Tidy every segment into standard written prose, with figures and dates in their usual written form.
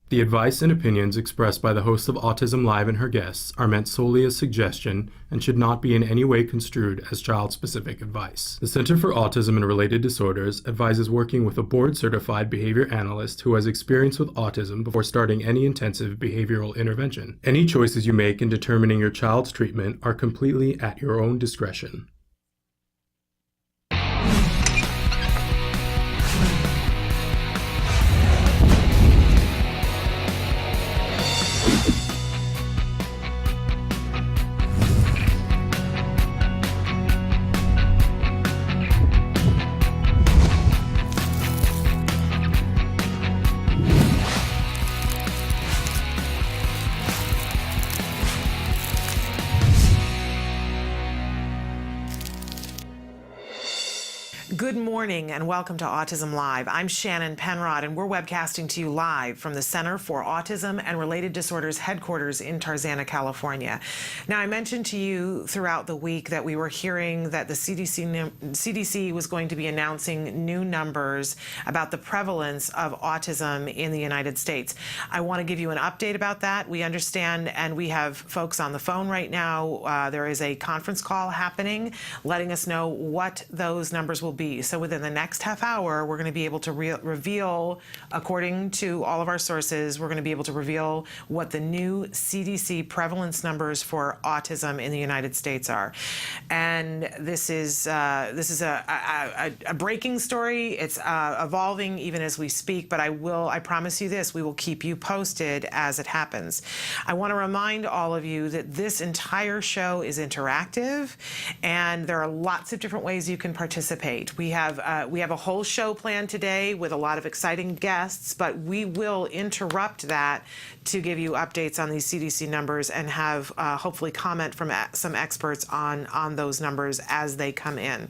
The advice and opinions expressed by the host of Autism Live and her guests are meant solely as suggestion and should not be in any way construed as child-specific advice. The Center for Autism and Related Disorders advises working with a board-certified behavior analyst who has experience with autism before starting any intensive behavioral intervention. Any choices you make in determining your child's treatment are completely at your own discretion. Good morning and welcome to Autism Live. I'm Shannon Penrod and we're webcasting to you live from the Center for Autism and Related Disorders headquarters in Tarzana, California. Now, I mentioned to you throughout the week that we were hearing that the CDC was going to be announcing new numbers about the prevalence of autism in the United States. I want to give you an update about that. We understand, and we have folks on the phone right now. There is a conference call happening letting us know what those numbers will be. So within the next half hour, we're going to be able to reveal, according to all of our sources, we're going to be able to reveal what the new CDC prevalence numbers for autism in the United States are. And this is a breaking story. It's evolving even as we speak, but I promise you this, we will keep you posted as it happens. I want to remind all of you that this entire show is interactive and there are lots of different ways you can participate. We have a whole show planned today with a lot of exciting guests, but we will interrupt that to give you updates on these CDC numbers and have hopefully comment from some experts on those numbers as they come in.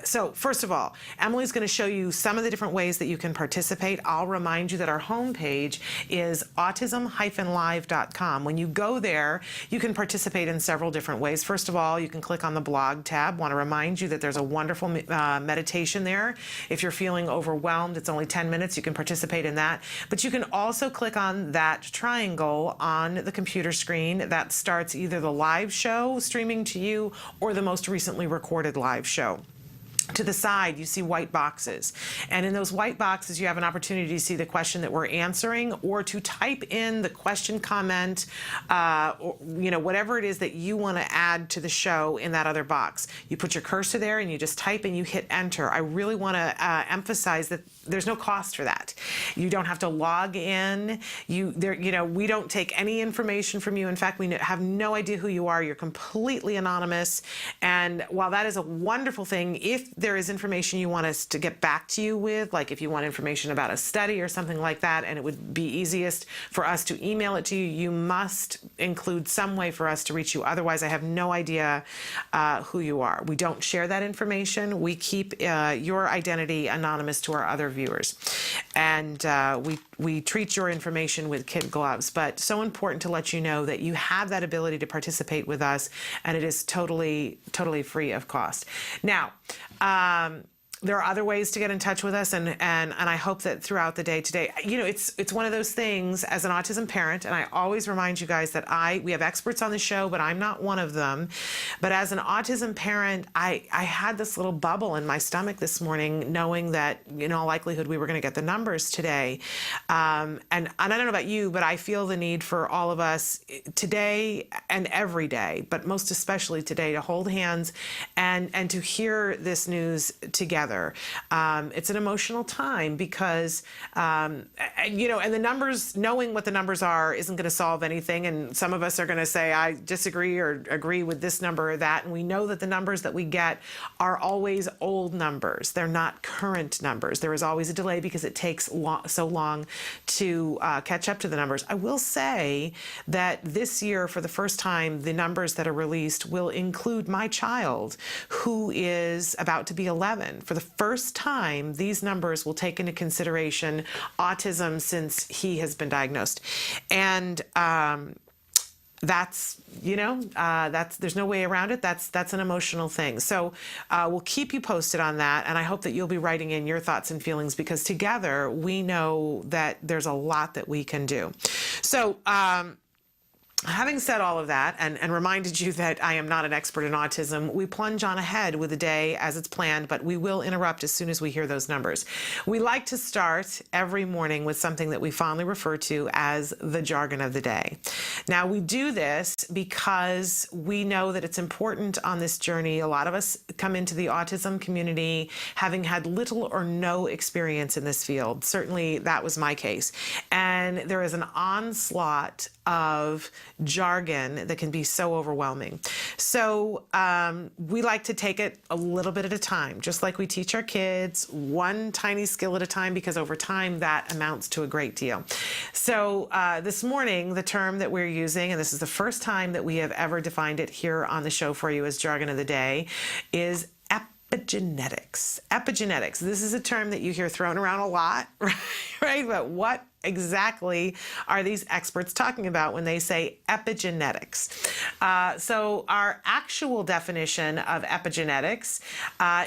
So first of all, Emily's going to show you some of the different ways that you can participate. I'll remind you that our homepage is autism-live.com. When you go there, you can participate in several different ways. First of all, you can click on the blog tab. Want to remind you that there's a wonderful meditation there. If you're feeling overwhelmed, it's only 10 minutes. You can participate in that. But you can also click on that triangle on the computer screen that starts either the live show streaming to you or the most recently recorded live show. To the side, you see white boxes. And in those white boxes, you have an opportunity to see the question that we're answering or to type in the question, comment, or, whatever it is that you want to add to the show in that other box. You put your cursor there and you just type and you hit enter. I really want to emphasize that there's no cost for that. You don't have to log in. We don't take any information from you. In fact, we have no idea who you are. You're completely anonymous. And while that is a wonderful thing, if there is information you want us to get back to you with, like if you want information about a study or something like that, and it would be easiest for us to email it to you, you must include some way for us to reach you. Otherwise, I have no idea who you are. We don't share that information. We keep your identity anonymous to our other viewers. And we treat your information with kid gloves, but so important to let you know that you have that ability to participate with us, and it is totally free of cost. Now, there are other ways to get in touch with us, and I hope that throughout the day today, it's one of those things as an autism parent, and I always remind you guys that we have experts on the show, but I'm not one of them. But as an autism parent, I had this little bubble in my stomach this morning, knowing that in all likelihood we were going to get the numbers today. And I don't know about you, but I feel the need for all of us today and every day, but most especially today, to hold hands and to hear this news together. It's an emotional time because, and the numbers, knowing what the numbers are isn't going to solve anything. And some of us are going to say, I disagree or agree with this number or that. And we know that the numbers that we get are always old numbers. They're not current numbers. There is always a delay because it takes so long to catch up to the numbers. I will say that this year, for the first time, the numbers that are released will include my child, who is about to be 11. For the first time, these numbers will take into consideration autism since he has been diagnosed. And that's, there's no way around it. That's an emotional thing. So we'll keep you posted on that. And I hope that you'll be writing in your thoughts and feelings, because together we know that there's a lot that we can do. So, having said all of that and reminded you that I am not an expert in autism, we plunge on ahead with the day as it's planned, but we will interrupt as soon as we hear those numbers. We like to start every morning with something that we fondly refer to as the jargon of the day. Now, we do this because we know that it's important on this journey. A lot of us come into the autism community having had little or no experience in this field. Certainly, that was my case. And there is an onslaught of jargon that can be so overwhelming. So we like to take it a little bit at a time, just like we teach our kids, one tiny skill at a time, because over time that amounts to a great deal. So this morning, the term that we're using, and this is the first time that we have ever defined it here on the show for you as jargon of the day, is epigenetics. Epigenetics. This is a term that you hear thrown around a lot, right? But what exactly are these experts talking about when they say epigenetics? So our actual definition of epigenetics,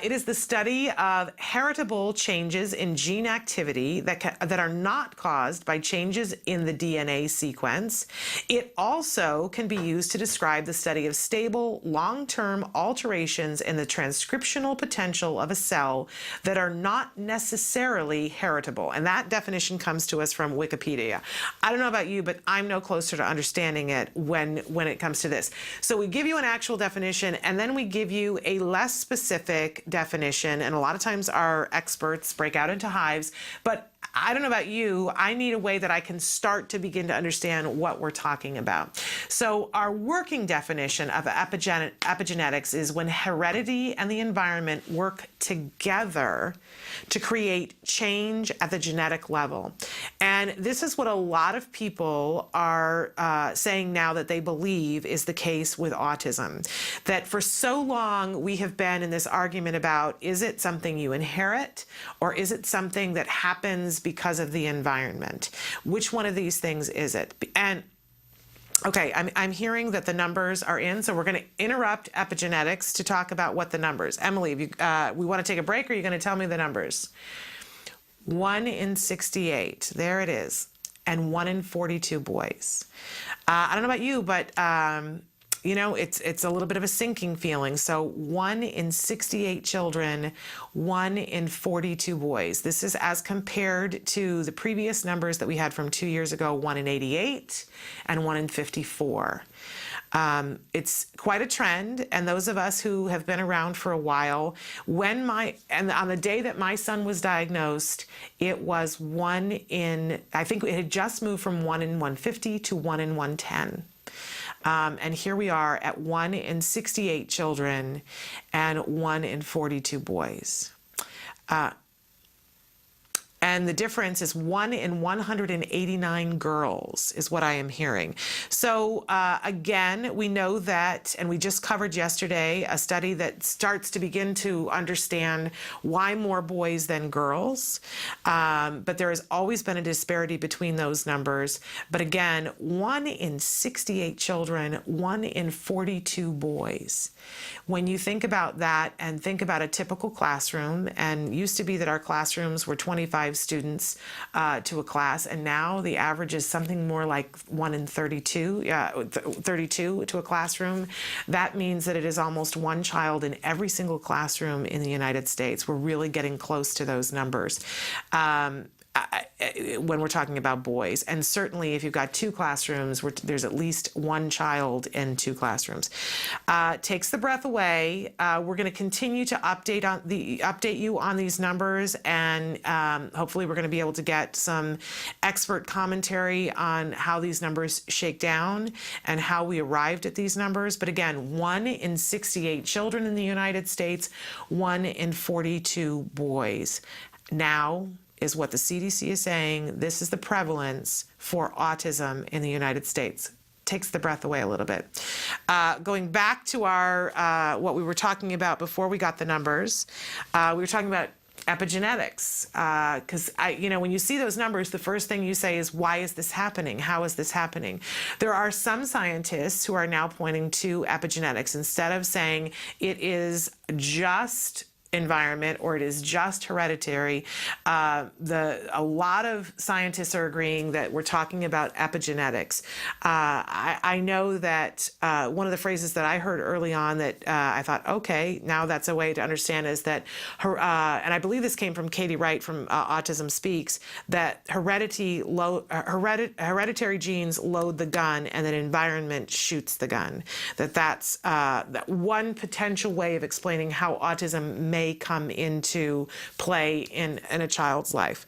it is the study of heritable changes in gene activity that are not caused by changes in the DNA sequence. It also can be used to describe the study of stable, long-term alterations in the transcriptional potential of a cell that are not necessarily heritable. And that definition comes to us from Wikipedia. I don't know about you, but I'm no closer to understanding it when it comes to this. So we give you an actual definition, and then we give you a less specific definition. And a lot of times our experts break out into hives, but I don't know about you, I need a way that I can start to begin to understand what we're talking about. So our working definition of epigenetics is when heredity and the environment work together to create change at the genetic level. And this is what a lot of people are saying now that they believe is the case with autism. That for so long we have been in this argument about, is it something you inherit or is it something that happens because of the environment? Which one of these things is it? And okay, I'm hearing that the numbers are in, so we're going to interrupt epigenetics to talk about what the numbers. Emily, we want to take a break, or are you going to tell me the numbers? 1 in 68, there it is, and 1 in 42 boys. I don't know about you, but it's a little bit of a sinking feeling. So 1 in 68 children, 1 in 42 boys. This is as compared to the previous numbers that we had from 2 years ago, 1 in 88 and 1 in 54. It's quite a trend, and those of us who have been around for a while, on the day that my son was diagnosed, it was 1 in, I think it had just moved from 1 in 150 to 1 in 110. And here we are at 1 in 68 children and 1 in 42 boys. And the difference is 1 in 189 girls is what I am hearing. So again, we know that, and we just covered yesterday a study that starts to begin to understand why more boys than girls. But there has always been a disparity between those numbers. But again, 1 in 68 children, 1 in 42 boys. When you think about that and think about a typical classroom, and used to be that our classrooms were 25 students to a class, and now the average is something more like 1 in 32 to a classroom. That means that it is almost one child in every single classroom in the United States. We're really getting close to those numbers when we're talking about boys. And certainly if you've got 2 classrooms, there's at least 1 child in 2 classrooms. Takes the breath away. We're going to continue to update you on these numbers, and hopefully we're going to be able to get some expert commentary on how these numbers shake down and how we arrived at these numbers. But again, 1 in 68 children in the United States, 1 in 42 boys. Now is what the CDC is saying. This is the prevalence for autism in the United States. Takes the breath away a little bit. Going back to our what we were talking about before we got the numbers, we were talking about epigenetics, because when you see those numbers, the first thing you say is, why is this happening? How is this happening? There are some scientists who are now pointing to epigenetics instead of saying it is just environment or it is just hereditary. A lot of scientists are agreeing that we're talking about epigenetics. I know that one of the phrases that I heard early on that I thought, okay, now that's a way to understand is that, and I believe this came from Katie Wright from Autism Speaks, that hereditary genes load the gun and that environment shoots the gun. That's that one potential way of explaining how autism may come into play in a child's life.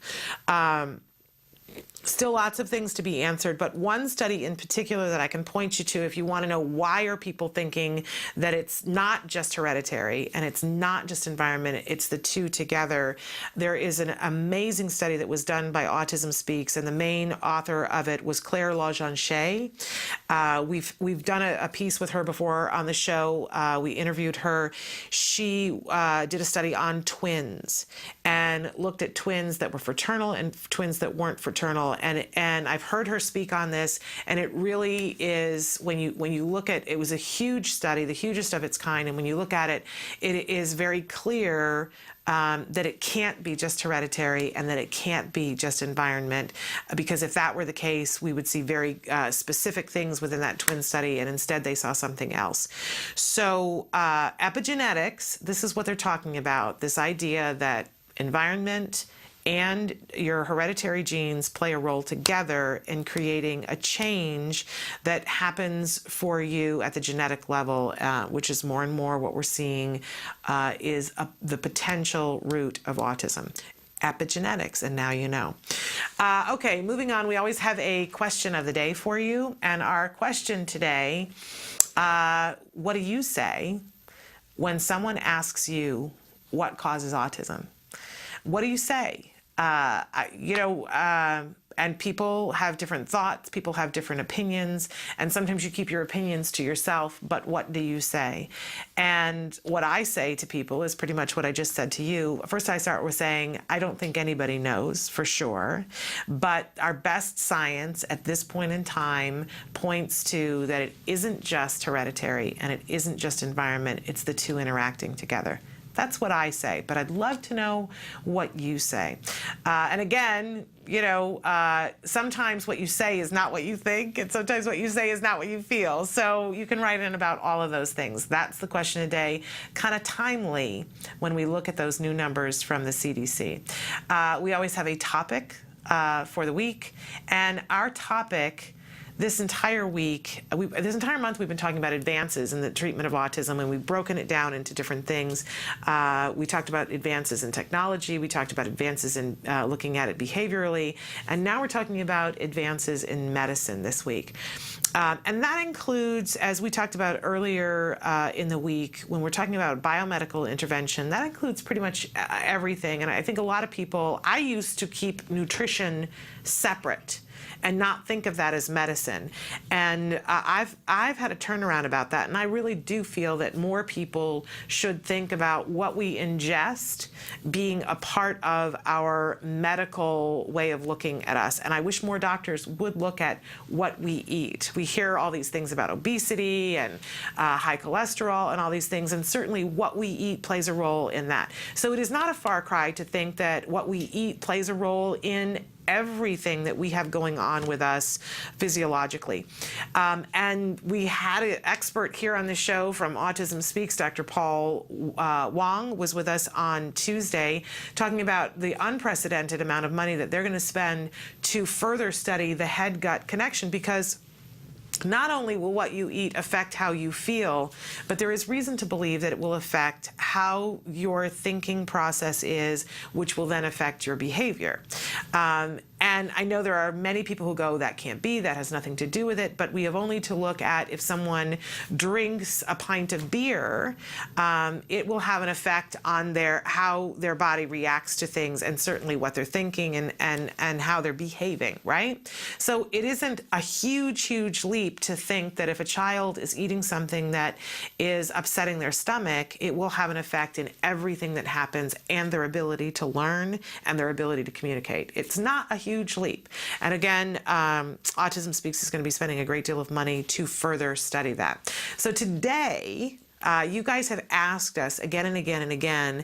Still lots of things to be answered, but one study in particular that I can point you to if you want to know why are people thinking that it's not just hereditary and it's not just environment, it's the two together. There is an amazing study that was done by Autism Speaks, and the main author of it was Claire Lajean. We've done a piece with her before on the show. We interviewed her. She did a study on twins and looked at twins that were fraternal and twins that weren't fraternal. And I've heard her speak on this, and it really is, when you look at it, was a huge study, the hugest of its kind, and when you look at it, it is very clear that it can't be just hereditary and that it can't be just environment, because if that were the case, we would see very specific things within that twin study, and instead they saw something else. So epigenetics, this is what they're talking about, this idea that environment and your hereditary genes play a role together in creating a change that happens for you at the genetic level, which is more and more what we're seeing is the potential root of autism. Epigenetics, and now you know. Okay, moving on, we always have a question of the day for you, and our question today, what do you say when someone asks you what causes autism? What do you say? And people have different thoughts, people have different opinions, and sometimes you keep your opinions to yourself, but what do you say? And what I say to people is pretty much what I just said to you. First, I start with saying, I don't think anybody knows for sure, but our best science at this point in time points to that it isn't just hereditary and it isn't just environment, it's the two interacting together. That's what I say, but I'd love to know what you say. And again, sometimes what you say is not what you think, and sometimes what you say is not what you feel. So you can write in about all of those things. That's the question of the day, kind of timely when we look at those new numbers from the CDC. We always have a topic for the week, and our topic this entire month, we've been talking about advances in the treatment of autism, and we've broken it down into different things. We talked about advances in technology. We talked about advances in looking at it behaviorally. And now we're talking about advances in medicine this week. And that includes, as we talked about earlier in the week, when we're talking about biomedical intervention, that includes pretty much everything. And I think a lot of people, I used to keep nutrition separate and not think of that as medicine. And I've had a turnaround about that, and I really do feel that more people should think about what we ingest being a part of our medical way of looking at us. And I wish more doctors would look at what we eat. We hear all these things about obesity and high cholesterol and all these things, and certainly what we eat plays a role in that. So it is not a far cry to think that what we eat plays a role in everything that we have going on with us physiologically. And we had an expert here on the show from Autism Speaks, Dr. Paul Wong was with us on Tuesday talking about the unprecedented amount of money that they're going to spend to further study the head-gut connection, because not only will what you eat affect how you feel, but there is reason to believe that it will affect how your thinking process is, which will then affect your behavior. And I know there are many people who go, that can't be, that has nothing to do with it, but we have only to look at if someone drinks a pint of beer, it will have an effect on how their body reacts to things, and certainly what they're thinking and how they're behaving, right? So it isn't a huge leap to think that if a child is eating something that is upsetting their stomach, it will have an effect in everything that happens and their ability to learn and their ability to communicate. It's not a huge leap. And again, Autism Speaks is going to be spending a great deal of money to further study that. So today, you guys have asked us again and again and again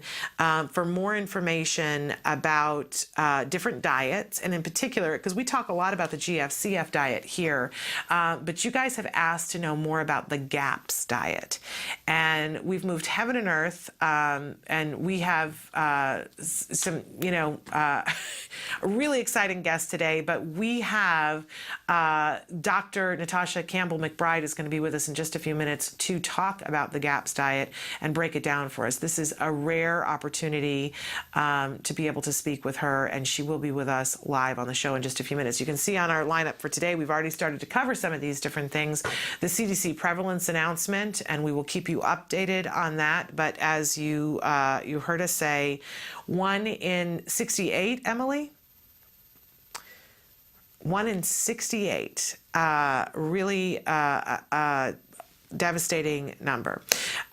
for more information about different diets, and in particular, because we talk a lot about the GFCF diet here, but you guys have asked to know more about the GAPS diet. And we've moved heaven and earth, and we have some, a really exciting guest today, but we have Dr. Natasha Campbell-Mcbride is going to be with us in just a few minutes to talk about the GAPS diet and break it down for us. This is a rare opportunity to be able to speak with her, and she will be with us live on the show in just a few minutes. You can see on our lineup for today, we've already started to cover some of these different things. The CDC prevalence announcement, and we will keep you updated on that. But as you heard us say, 1 in 68, Emily? 1 in 68, really devastating number.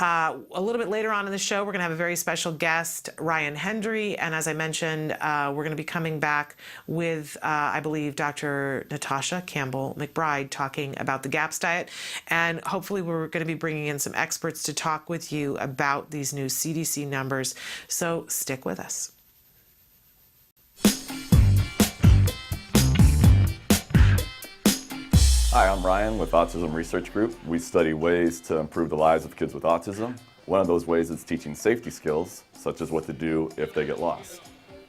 A little bit later on in the show, we're going to have a very special guest, Ryan Hendry, and as I mentioned, we're going to be coming back with, I believe, Dr. Natasha Campbell-Mcbride talking about the GAPS diet, and hopefully we're going to be bringing in some experts to talk with you about these new CDC numbers, so stick with us. Hi, I'm Ryan with Autism Research Group. We study ways to improve the lives of kids with autism. One of those ways is teaching safety skills, such as what to do if they get lost.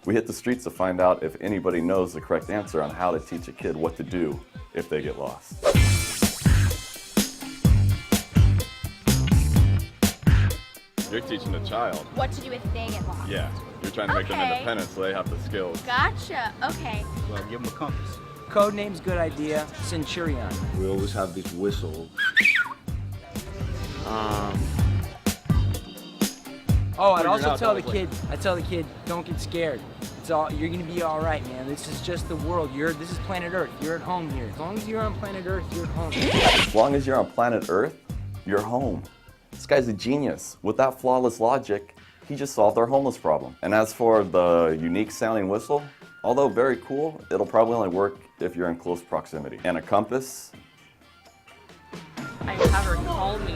We hit the streets to find out if anybody knows the correct answer on how to teach a kid what to do if they get lost. You're teaching a child what to do if they get lost. Yeah, you're trying to make them independent so they have the skills. Gotcha. Okay. Well, give them a compass. Code name's good idea. Centurion. We always have this whistle. Oh, I'd also tell the kid, don't get scared. You're gonna be all right, man. This is just the world. This is planet Earth. You're at home here. As long as you're on planet Earth, you're at home. As long as you're on planet Earth, you're home. This guy's a genius. With that flawless logic, he just solved our homeless problem. And as for the unique sounding whistle, although very cool, it'll probably only work if you're in close proximity. And a compass? I have her call me.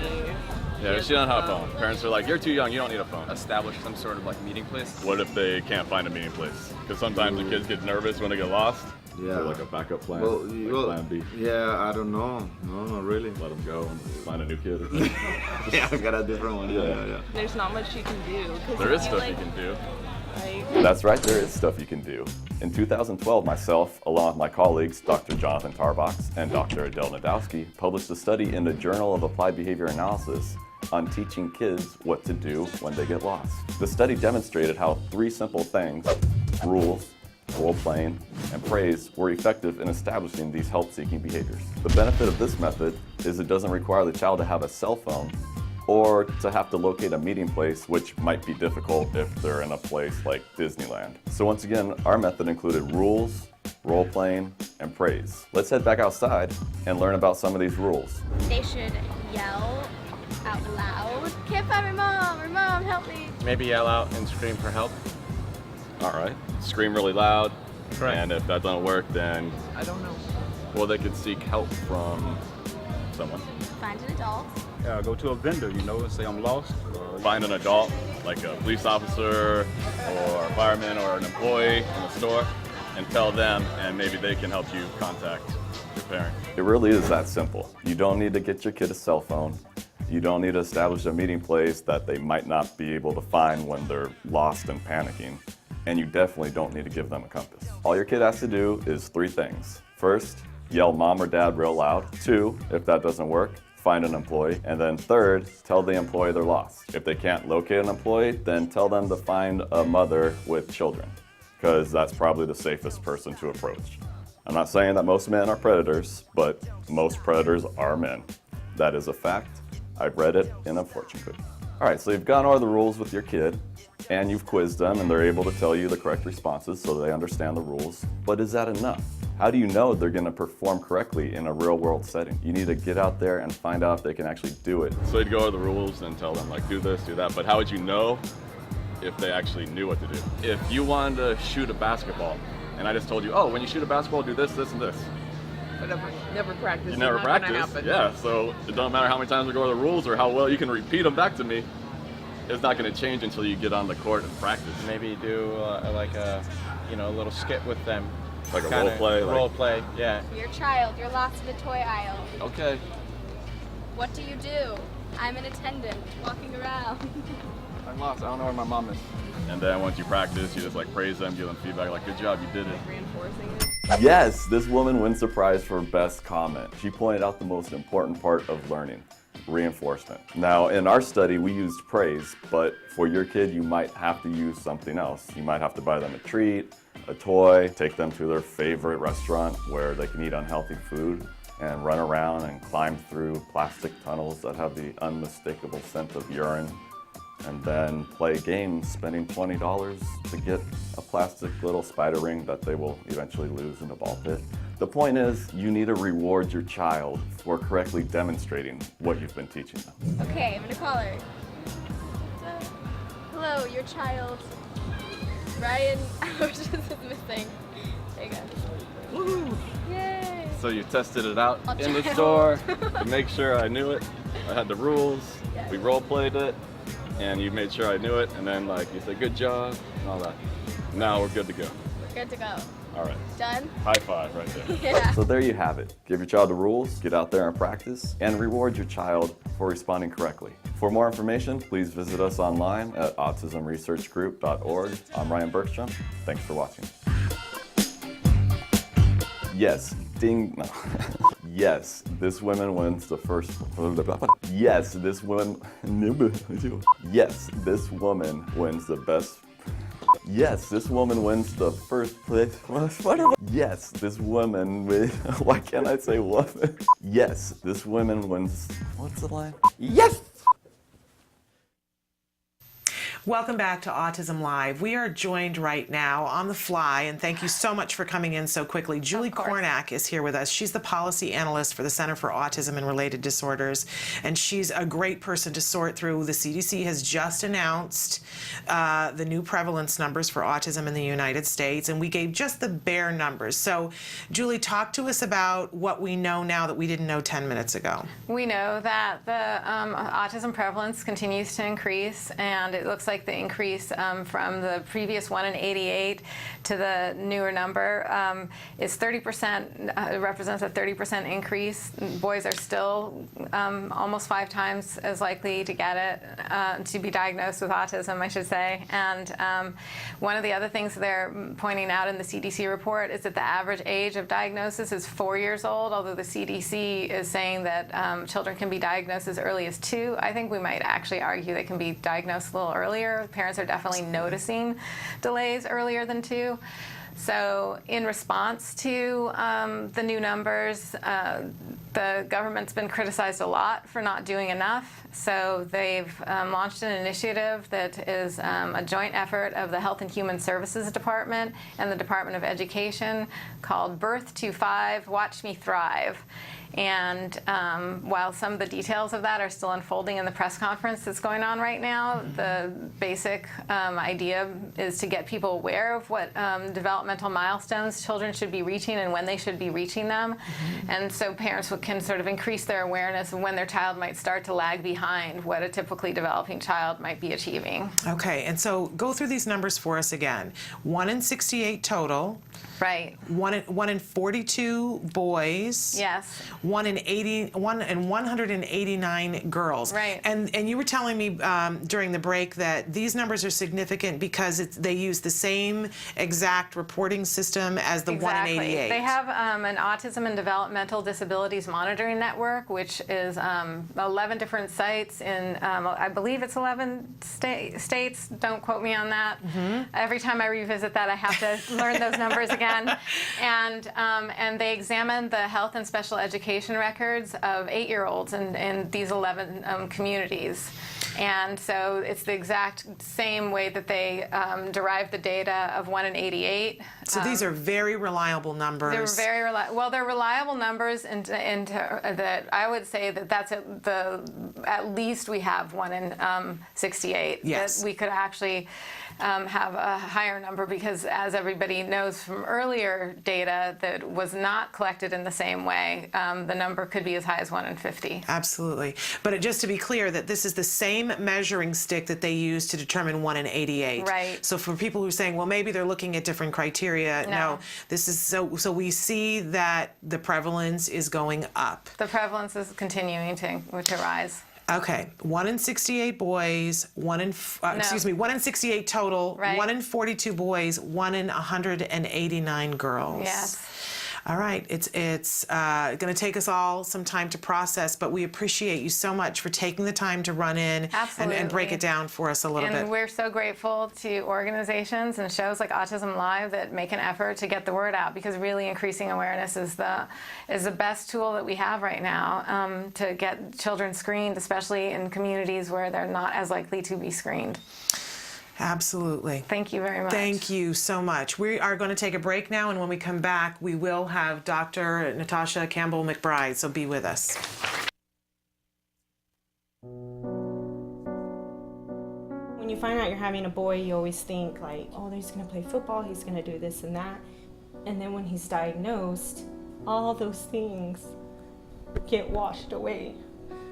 Yeah, she doesn't have a phone. Parents are like, you're too young, you don't need a phone. Establish some sort of meeting place. What if they can't find a meeting place? Because sometimes the kids get nervous when they get lost. Yeah. So like a backup plan, plan B. Yeah, I don't know. No, not really. Let them go and find a new kid. Yeah, I got a different one. Yeah. There's not much you can do. There is stuff you can do. Like, That's right, there is stuff you can do. In 2012, myself, along with my colleagues, Dr. Jonathan Tarbox and Dr. Adele Nadowski, published a study in the Journal of Applied Behavior Analysis on teaching kids what to do when they get lost. The study demonstrated how 3 simple things, rules, role-playing, and praise, were effective in establishing these help-seeking behaviors. The benefit of this method is it doesn't require the child to have a cell phone or to have to locate a meeting place, which might be difficult if they're in a place like Disneyland. So once again, our method included rules, role-playing, and praise. Let's head back outside and learn about some of these rules. They should yell out loud. Can't find my mom, help me. Maybe yell out and scream for help. All right, scream really loud, Correct. and if that doesn't work, then, I don't know. well, they could seek help from someone. Find an adult. Yeah, go to a vendor, and say I'm lost. Find an adult, like a police officer or a fireman or an employee in the store, and tell them, and maybe they can help you contact your parent. It really is that simple. You don't need to get your kid a cell phone. You don't need to establish a meeting place that they might not be able to find when they're lost and panicking. And you definitely don't need to give them a compass. All your kid has to do is 3 things. First, yell mom or dad real loud. 2, if that doesn't work, find an employee. And then 3rd, tell the employee they're lost. If they can't locate an employee, then tell them to find a mother with children. because that's probably the safest person to approach. I'm not saying that most men are predators, but most predators are men. That is a fact. I've read it in a fortune cookie. All right, so you've gone over the rules with your kid, and you've quizzed them, and they're able to tell you the correct responses so they understand the rules. But is that enough? How do you know they're going to perform correctly in a real-world setting? You need to get out there and find out if they can actually do it. So you'd go over the rules and tell them, like, do this, do that, but how would you know if they actually knew what to do? If you wanted to shoot a basketball, and I just told you, oh, when you shoot a basketball, do this, this, and this. I never practiced. You never practiced? Yeah, so it don't matter how many times we go over the rules or how well you can repeat them back to me. It's not going to change until you get on the court and practice. Maybe do like a, a little skit with them. Like a role play? Role play, yeah. Your child, you're lost in the toy aisle. Okay. What do you do? I'm an attendant, walking around. I'm lost, I don't know where my mom is. And then once you practice, you just like praise them, give them feedback, like, good job, you did it. Reinforcing it. Yes, this woman wins the prize for best comment. She pointed out the most important part of learning. Reinforcement. Now, in our study, we used praise, but for your kid, you might have to use something else. You might have to buy them a treat, a toy, take them to their favorite restaurant where they can eat unhealthy food and run around and climb through plastic tunnels that have the unmistakable scent of urine, and then play games, spending $20 to get a plastic little spider ring that they will eventually lose in a ball pit. The point is, you need to reward your child for correctly demonstrating what you've been teaching them. Okay, I'm gonna call her. Hello, your child, Ryan is missing. There you go. Woohoo! Yay! So you tested it out I'll in the try. store to make sure I knew it. I had the rules, Yes. we role played it, and you made sure I knew it, and then like you said, good job, and all that. Now we're good to go. We're good to go. All right. Done? High five right there. Yeah. So there you have it. Give your child the rules, get out there and practice, and reward your child for responding correctly. For more information, please visit us online at autismresearchgroup.org. I'm Ryan Bergstrom. Thanks for watching. Yes, ding. No. Yes, this woman wins the first. Yes, this woman. Yes, this woman wins the best. Yes, this woman wins the first place. Yes, this woman with. Why can't I say woman? Yes, this woman wins. What's the line? Yes! Welcome back to Autism Live. We are joined right now on the fly, and thank you so much for coming in so quickly. Julie Kornack is here with us. She's the policy analyst for the Center for Autism and Related Disorders, and she's a great person to sort through. The CDC has just announced the new prevalence numbers for autism in the United States, and we gave just the bare numbers. So, Julie, talk to us about what we know now that we didn't know 10 minutes ago. We know that the autism prevalence continues to increase, and it looks like the increase from the previous 1 in 88 to the newer number is 30%. It represents a 30% increase. Boys are still almost 5 times as likely to get it, to be diagnosed with autism, I should say. And one of the other things they're pointing out in the CDC report is that the average age of diagnosis is 4 years old, although the CDC is saying that children can be diagnosed as early as 2. I think we might actually argue they can be diagnosed a little earlier. Parents are definitely noticing delays earlier than 2. So in response to the new numbers, the government's been criticized a lot for not doing enough. So they've launched an initiative that is a joint effort of the Health and Human Services Department and the Department of Education called Birth to 5, Watch Me Thrive. And while some of the details of that are still unfolding in the press conference that's going on right now, the basic idea is to get people aware of what developmental milestones children should be reaching and when they should be reaching them. And so parents can sort of increase their awareness of when their child might start to lag behind what a typically developing child might be achieving. Okay, and so go through these numbers for us again. 1 in 68 total. Right. 1 in 42 boys. Yes. 1 in 189 girls. Right. And you were telling me during the break that these numbers are significant because they use the same exact reporting system as the 1 in 88. They have an autism and developmental disabilities Monitoring Network, which is 11 different sites in, I believe it's 11 states. Don't quote me on that. Every time I revisit that, I have to learn those numbers again. And they examine the health and special education records of 8-year-olds in these 11 communities. And so it's the exact same way that they derive the data of 1 in 88. So these are very reliable numbers. They're very reliable. Well, they're reliable numbers, and that I would say that that's at least we have 1 in 68. Yes. That we could actually have a higher number, because as everybody knows from earlier data that was not collected in the same way, the number could be as high as 1 in 50. Absolutely. But just to be clear, that this is the same measuring stick that they use to determine 1 in 88. Right. So for people who are saying, well, maybe they're looking at different criteria, no, this is so we see that the prevalence is going up. The prevalence is continuing to rise. Okay, 1 in 68 boys, 1 in 68 total, Right. 1 in 42 boys, 1 in 189 girls. Yes. All right, it's going to take us all some time to process, but we appreciate you so much for taking the time to run in and break it down for us a little bit. And we're so grateful to organizations and shows like Autism Live that make an effort to get the word out, because really increasing awareness is the best tool that we have right now to get children screened, especially in communities where they're not as likely to be screened. Absolutely. Thank you very much. Thank you so much. We are going to take a break now, and when we come back, we will have Dr. Natasha Campbell-Mcbride, so be with us. When you find out you're having a boy, you always think like, oh, he's going to play football, he's going to do this and that. And then when he's diagnosed, all those things get washed away.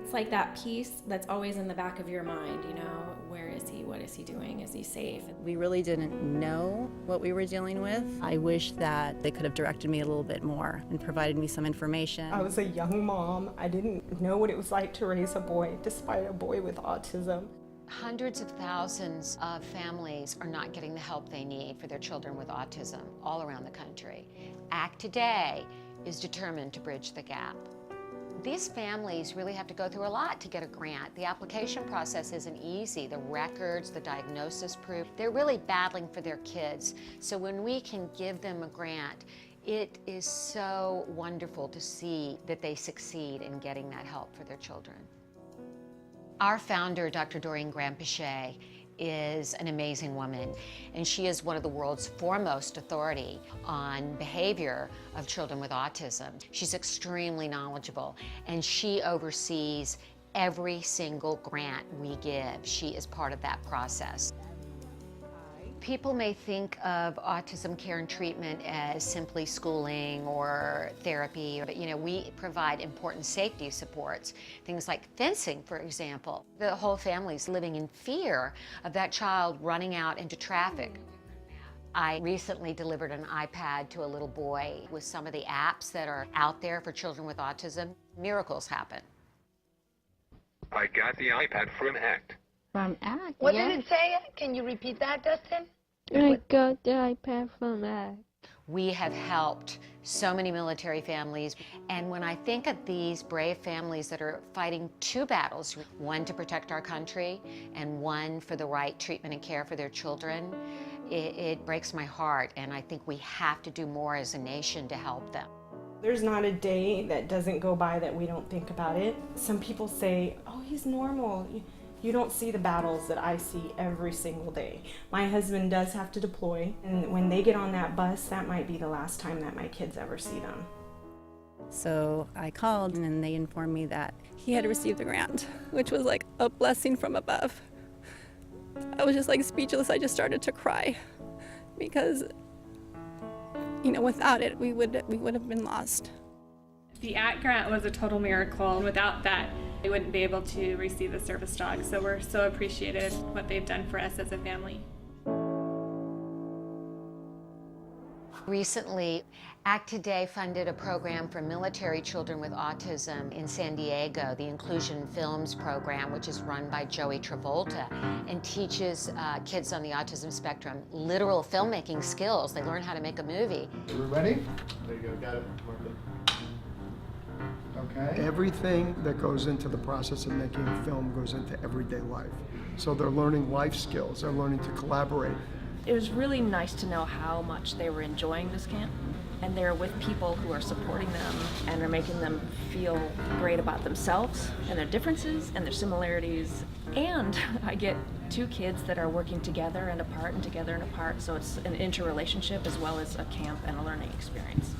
It's like that piece that's always in the back of your mind, you know, where is he, what is he doing, is he safe? We really didn't know what we were dealing with. I wish that they could have directed me a little bit more and provided me some information. I was a young mom. I didn't know what it was like to raise a boy, despite a boy with autism. Hundreds of thousands of families are not getting the help they need for their children with autism all around the country. ACT Today is determined to bridge the gap. These families really have to go through a lot to get a grant. The application process isn't easy. The records, the diagnosis proof, they're really battling for their kids. So when we can give them a grant, it is so wonderful to see that they succeed in getting that help for their children. Our founder, Dr. Doreen Graham-Pichet, is an amazing woman, and she is one of the world's foremost authority on behavior of children with autism. She's extremely knowledgeable, and she oversees every single grant we give. She is part of that process. People may think of autism care and treatment as simply schooling or therapy, but we provide important safety supports, things like fencing, for example. The whole family's living in fear of that child running out into traffic. I recently delivered an iPad to a little boy with some of the apps that are out there for children with autism. Miracles happen. I got the iPad from ACT. From ACT, What did it say? Can you repeat that, Dustin? I got the iPad from ACT. We have helped so many military families, and when I think of these brave families that are fighting two battles, one to protect our country and one for the right treatment and care for their children, it breaks my heart, and I think we have to do more as a nation to help them. There's not a day that doesn't go by that we don't think about it. Some people say, oh, he's normal. You don't see the battles that I see every single day. My husband does have to deploy, and when they get on that bus, that might be the last time that my kids ever see them. So I called, and they informed me that he had received the grant, which was like a blessing from above. I was just like speechless. I just started to cry because, without it, we would have been lost. The ACT grant was a total miracle, and without that, they wouldn't be able to receive the service dog. So we're so appreciative what they've done for us as a family. Recently, ACT Today funded a program for military children with autism in San Diego, the Inclusion Films program, which is run by Joey Travolta, and teaches kids on the autism spectrum literal filmmaking skills. They learn how to make a movie. Are we ready? There you go, got it. Mark it. Okay. Everything that goes into the process of making a film goes into everyday life. So they're learning life skills, they're learning to collaborate. It was really nice to know how much they were enjoying this camp, and they're with people who are supporting them and are making them feel great about themselves and their differences and their similarities. And I get 2 kids that are working together and apart and together and apart, so it's an interrelationship as well as a camp and a learning experience.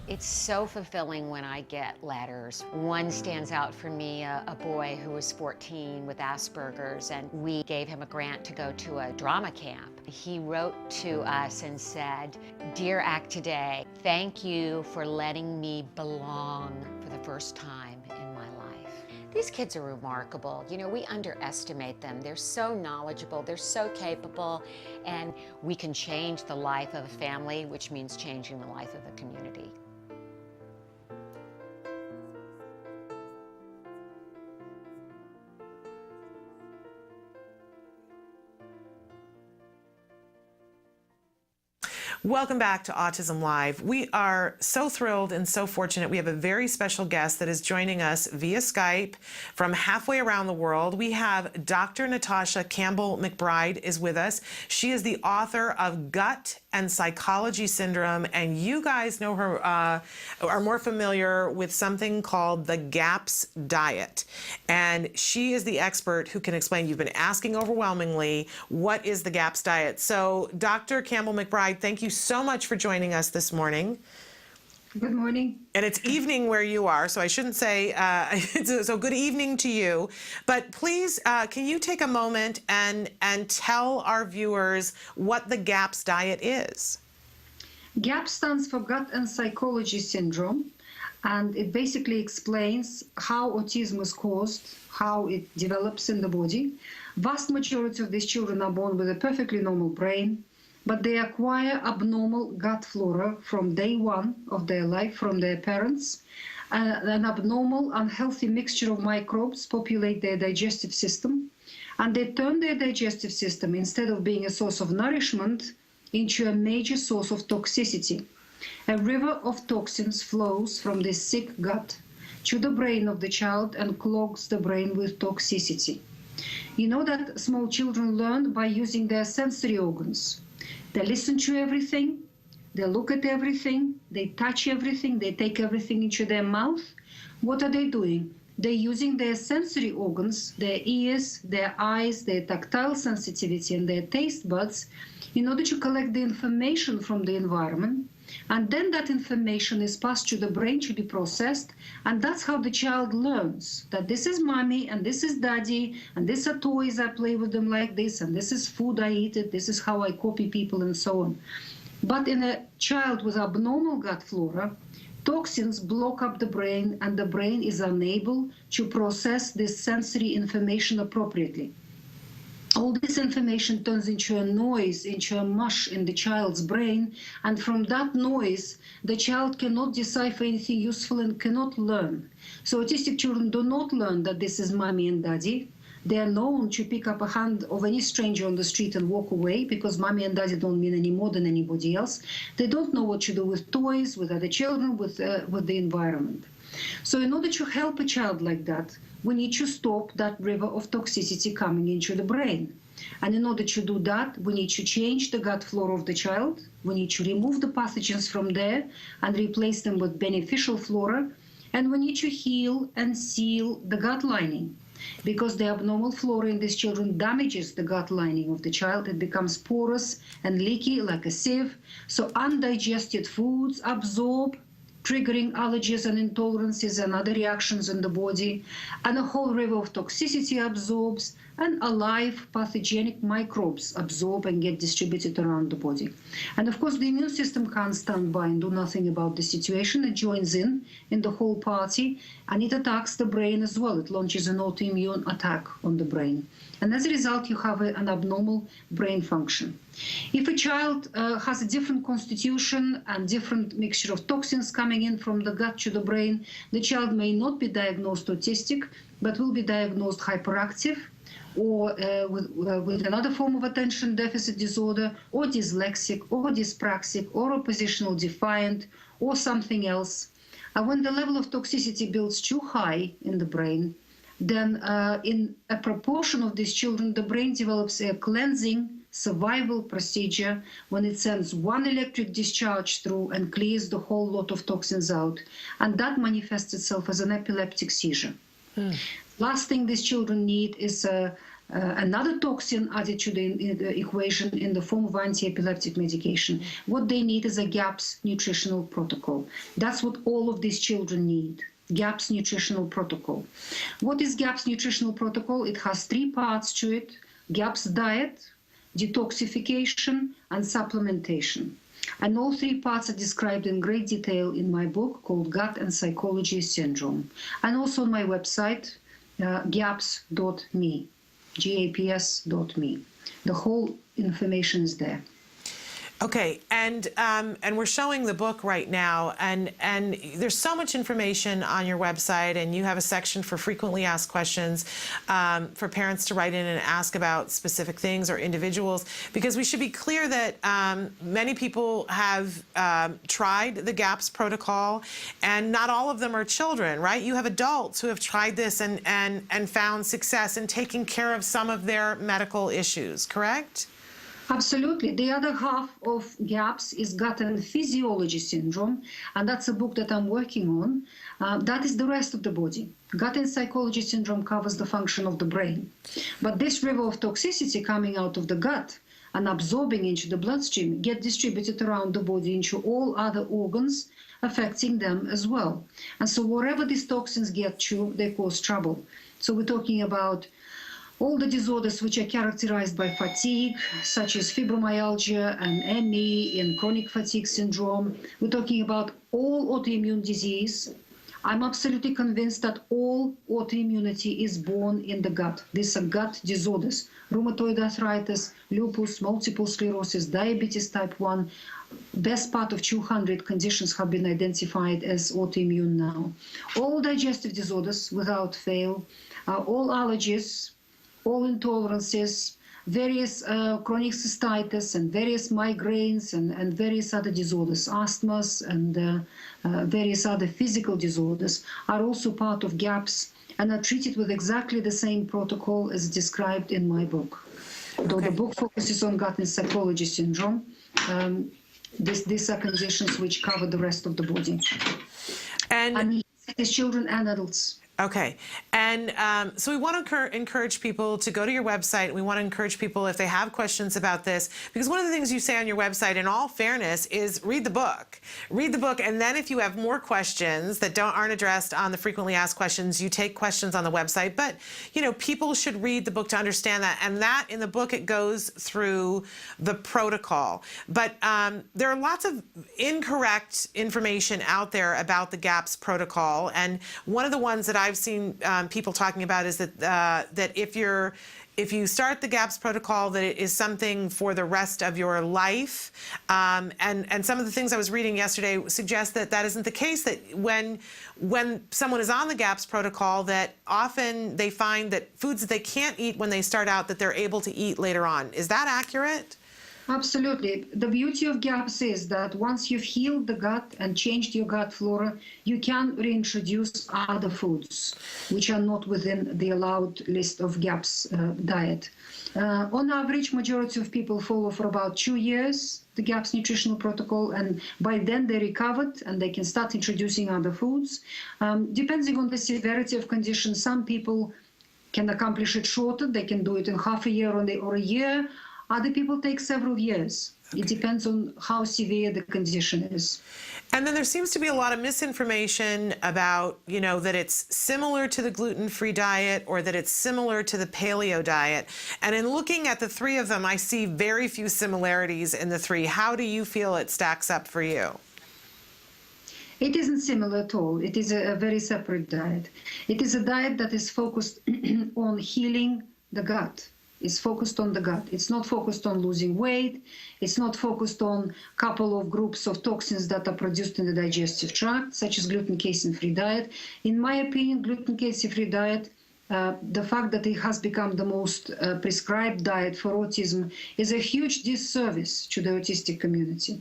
It's so fulfilling when I get letters. One stands out for me, a boy who was 14 with Asperger's, and we gave him a grant to go to a drama camp. He wrote to us and said, "Dear Act Today, thank you for letting me belong for the first time in my life." These kids are remarkable. You know, we underestimate them. They're so knowledgeable, they're so capable, and we can change the life of a family, which means changing the life of a community. Welcome back to Autism Live. We are so thrilled and so fortunate. We have a very special guest that is joining us via Skype from halfway around the world. We have Dr. Natasha Campbell-Mcbride is with us. She is the author of Gut and Psychology Syndrome, and you guys know her, are more familiar with something called the GAPS diet. And she is the expert who can explain. You've been asking overwhelmingly, what is the GAPS diet? So Dr. Campbell-Mcbride, thank you so much for joining us this morning. Good morning. And it's evening where you are, so I shouldn't say, so good evening to you. But please, can you take a moment and tell our viewers what the GAPS diet is? GAPS stands for Gut and Psychology Syndrome, and it basically explains how autism is caused, how it develops in the body. Vast majority of these children are born with a perfectly normal brain, but they acquire abnormal gut flora from day one of their life from their parents. An abnormal, unhealthy mixture of microbes populate their digestive system, and they turn their digestive system, instead of being a source of nourishment, into a major source of toxicity. A river of toxins flows from this sick gut to the brain of the child and clogs the brain with toxicity. You know that small children learn by using their sensory organs. They listen to everything, they look at everything, they touch everything, they take everything into their mouth. What are they doing? They're using their sensory organs, their ears, their eyes, their tactile sensitivity, and their taste buds in order to collect the information from the environment. And then that information is passed to the brain to be processed, and that's how the child learns that this is mommy and this is daddy, and these are toys, I play with them like this, and this is food, I eat it, this is how I copy people, and so on. But in a child with abnormal gut flora, toxins block up the brain, and the brain is unable to process this sensory information appropriately. All this information turns into a noise, into a mush in the child's brain, and from that noise, the child cannot decipher anything useful and cannot learn. So autistic children do not learn that this is mommy and daddy. They are known to pick up a hand of any stranger on the street and walk away, because mommy and daddy don't mean any more than anybody else. They don't know what to do with toys, with other children, with the environment. So in order to help a child like that, we need to stop that river of toxicity coming into the brain. And in order to do that, we need to change the gut flora of the child. We need to remove the pathogens from there and replace them with beneficial flora. And we need to heal and seal the gut lining, because the abnormal flora in these children damages the gut lining of the child. It becomes porous and leaky like a sieve. So undigested foods absorb, triggering allergies and intolerances and other reactions in the body, and a whole river of toxicity absorbs, and alive pathogenic microbes absorb and get distributed around the body. And of course, the immune system can't stand by and do nothing about the situation. It joins in the whole party, and it attacks the brain as well. It launches an autoimmune attack on the brain. And as a result, you have an abnormal brain function. If a child has a different constitution and different mixture of toxins coming in from the gut to the brain, the child may not be diagnosed autistic, but will be diagnosed hyperactive, or with another form of attention deficit disorder, or dyslexic, or dyspraxic, or oppositional defiant, or something else. When the level of toxicity builds too high in the brain, then in a proportion of these children, the brain develops a cleansing survival procedure when it sends one electric discharge through and clears the whole lot of toxins out. And that manifests itself as an epileptic seizure. Last thing these children need is another toxin added to the equation in the form of anti-epileptic medication. What they need is a GAPS nutritional protocol. That's what all of these children need. GAPS nutritional protocol. What is GAPS nutritional protocol? It has 3 parts to it: GAPS diet, detoxification, and supplementation. And all 3 parts are described in great detail in my book called Gut and Psychology Syndrome, and also on my website, gaps.me, gaps.me. The whole information is there. Okay, and we're showing the book right now, and there's so much information on your website, and you have a section for frequently asked questions for parents to write in and ask about specific things or individuals, because we should be clear that many people have tried the GAPS protocol, and not all of them are children, right? You have adults who have tried this and found success in taking care of some of their medical issues, correct? Absolutely. The other half of GAPS is Gut and Physiology Syndrome, and that's a book that I'm working on. That is the rest of the body. Gut and Psychology Syndrome covers the function of the brain. But this river of toxicity coming out of the gut and absorbing into the bloodstream get distributed around the body into all other organs, affecting them as well. And so wherever these toxins get to, they cause trouble. So we're talking about all the disorders which are characterized by fatigue, such as fibromyalgia and ME and chronic fatigue syndrome. We're talking about all autoimmune disease. I'm absolutely convinced that all autoimmunity is born in the gut. These are gut disorders: rheumatoid arthritis, lupus, multiple sclerosis, diabetes type 1. Best part of 200 conditions have been identified as autoimmune now. All digestive disorders without fail, all allergies, all intolerances, various chronic cystitis and various migraines and various other disorders, asthmas and various other physical disorders are also part of GAPS and are treated with exactly the same protocol as described in my book. Though the book focuses on gut and psychology syndrome, these are conditions which cover the rest of the body. And it's children and adults. Okay, and so we want to encourage people to go to your website. We want to encourage people, if they have questions about this, because one of the things you say on your website, in all fairness, is read the book. Read the book, and then if you have more questions that aren't addressed on the frequently asked questions, you take questions on the website. But, you know, people should read the book to understand that. And that, in the book, it goes through the protocol. But there are lots of incorrect information out there about the GAPS protocol. And one of the ones that I've seen people talking about is that that if you start the GAPS protocol, that it is something for the rest of your life, and some of the things I was reading yesterday suggest that that isn't the case. That when someone is on the GAPS protocol, that often they find that foods that they can't eat when they start out, that they're able to eat later on. Is that accurate? Absolutely. The beauty of GAPS is that once you've healed the gut and changed your gut flora, you can reintroduce other foods which are not within the allowed list of GAPS diet. On average, majority of people follow for about 2 years the GAPS nutritional protocol, and by then they recovered and they can start introducing other foods. Depending on the severity of condition, some people can accomplish it shorter. They can do it in half a year or a year. Other people take several years. It depends on how severe the condition is. And then there seems to be a lot of misinformation about, you know, that it's similar to the gluten-free diet or that it's similar to the paleo diet. And in looking at the 3 of them, I see very few similarities in the 3. How do you feel it stacks up for you? It isn't similar at all. It is a very separate diet. It is a diet that is focused on healing the gut. It's focused on the gut. It's not focused on losing weight. It's not focused on a couple of groups of toxins that are produced in the digestive tract, such as gluten casein-free diet. In my opinion, gluten casein-free diet, the fact that it has become the most prescribed diet for autism is a huge disservice to the autistic community.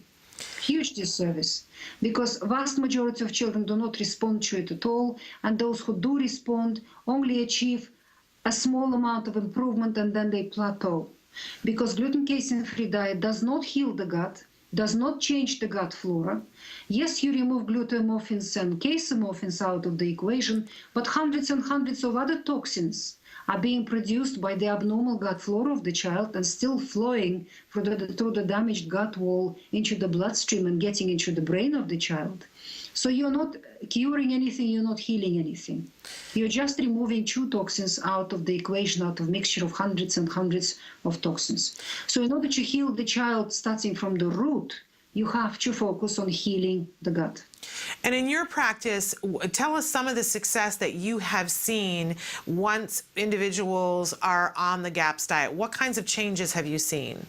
Huge disservice, because vast majority of children do not respond to it at all, and those who do respond only achieve a small amount of improvement and then they plateau. Because gluten casein-free diet does not heal the gut, does not change the gut flora. Yes, you remove glutamorphins and casomorphins out of the equation, but hundreds and hundreds of other toxins are being produced by the abnormal gut flora of the child and still flowing through the damaged gut wall into the bloodstream and getting into the brain of the child. So you're not curing anything, you're not healing anything. You're just removing 2 toxins out of the equation, out of mixture of hundreds and hundreds of toxins. So in order to heal the child starting from the root, you have to focus on healing the gut. And in your practice, tell us some of the success that you have seen once individuals are on the GAPS diet. What kinds of changes have you seen?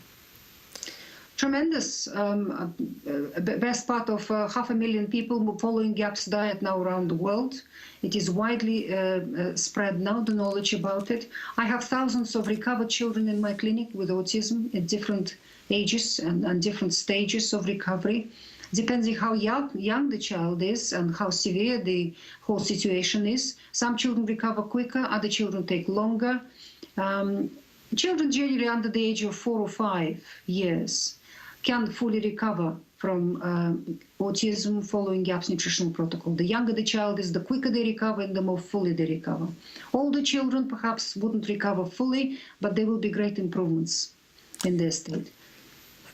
Tremendous. Best part of 500,000 people following GAPS diet now around the world. It is widely spread now, the knowledge about it. I have thousands of recovered children in my clinic with autism at different ages and different stages of recovery. Depending how young the child is and how severe the whole situation is. Some children recover quicker, other children take longer. Children generally under the age of 4 or 5 years can fully recover from autism following GAPS nutritional protocol. The younger the child is, the quicker they recover and the more fully they recover. Older children perhaps wouldn't recover fully, but there will be great improvements in their state.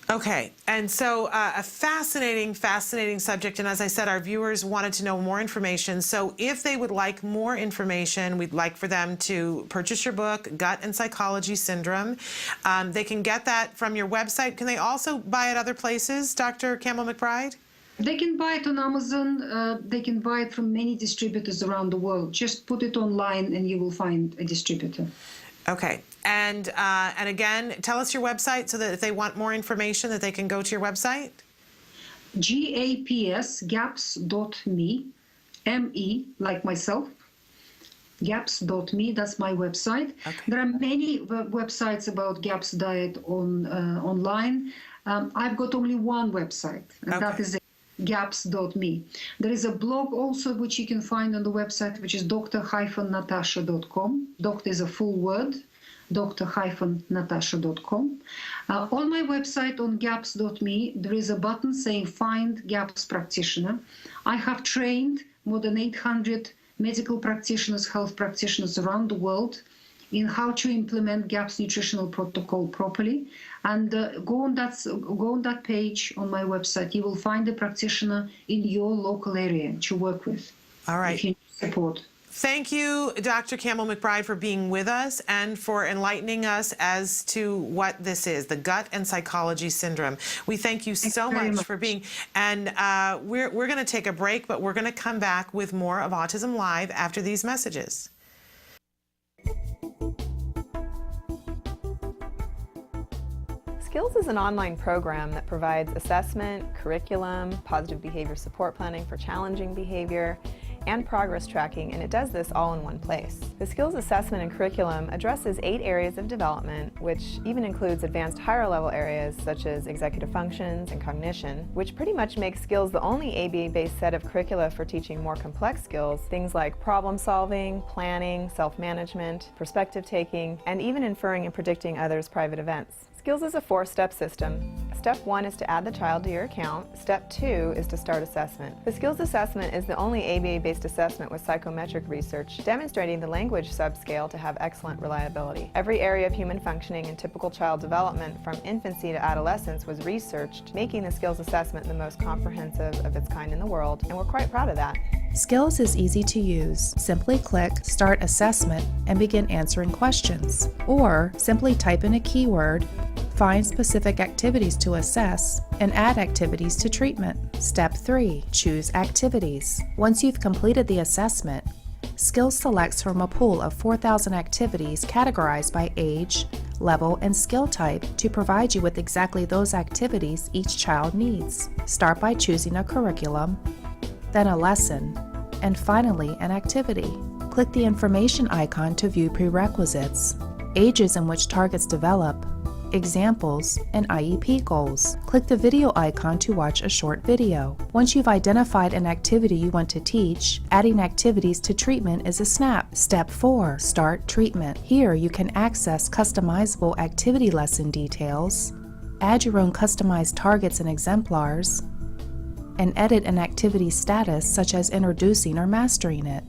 Okay, and so a fascinating subject, and as I said, our viewers wanted to know more information. So if they would like more information, we'd like for them to purchase your book, Gut and Psychology Syndrome. They can get that from your website. Can they also buy it other places, Dr. Campbell-Mcbride? They can buy it on Amazon. They can buy it from many distributors around the world. Just put it online and you will find a distributor. Okay, and again, tell us your website so that if they want more information that they can go to your website. gaps.me, M-E, like myself, gaps.me, that's my website. Okay. There are many websites about GAPS diet online. I've got only one website, and that is gaps.me. There is a blog also which you can find on the website, which is dr-natasha.com. Doctor is a full word, dr-natasha.com. On my website on gaps.me, there is a button saying Find GAPS Practitioner. I have trained more than 800 medical practitioners, health practitioners around the world in how to implement GAPS nutritional protocol properly. And go on that page on my website. You will find a practitioner in your local area to work with. All right. If you need support. Thank you, Dr. Campbell-Mcbride, for being with us and for enlightening us as to what this is, the Gut and Psychology Syndrome. We thank you so much for being, and we're going to take a break, but we're going to come back with more of Autism Live after these messages. Skills is an online program that provides assessment, curriculum, positive behavior support planning for challenging behavior, and progress tracking, and it does this all in one place. The skills assessment and curriculum addresses 8 areas of development, which even includes advanced higher level areas such as executive functions and cognition, which pretty much makes skills the only ABA-based set of curricula for teaching more complex skills, things like problem solving, planning, self-management, perspective taking, and even inferring and predicting others' private events. Skills is a 4-step system. Step 1 is to add the child to your account. Step 2 is to start assessment. The skills assessment is the only ABA-based assessment with psychometric research demonstrating the language subscale to have excellent reliability. Every area of human functioning and typical child development from infancy to adolescence was researched, making the skills assessment the most comprehensive of its kind in the world, and we're quite proud of that. Skills is easy to use. Simply click Start Assessment and begin answering questions. Or simply type in a keyword, find specific activities to assess, and add activities to treatment. Step 3. Choose activities. Once you've completed the assessment, Skills selects from a pool of 4,000 activities categorized by age, level, and skill type to provide you with exactly those activities each child needs. Start by choosing a curriculum, then a lesson, and finally an activity. Click the information icon to view prerequisites, ages in which targets develop, examples, and IEP goals. Click the video icon to watch a short video. Once you've identified an activity you want to teach, adding activities to treatment is a snap. Step 4. Start treatment. Here you can access customizable activity lesson details, add your own customized targets and exemplars, and edit an activity status such as introducing or mastering it.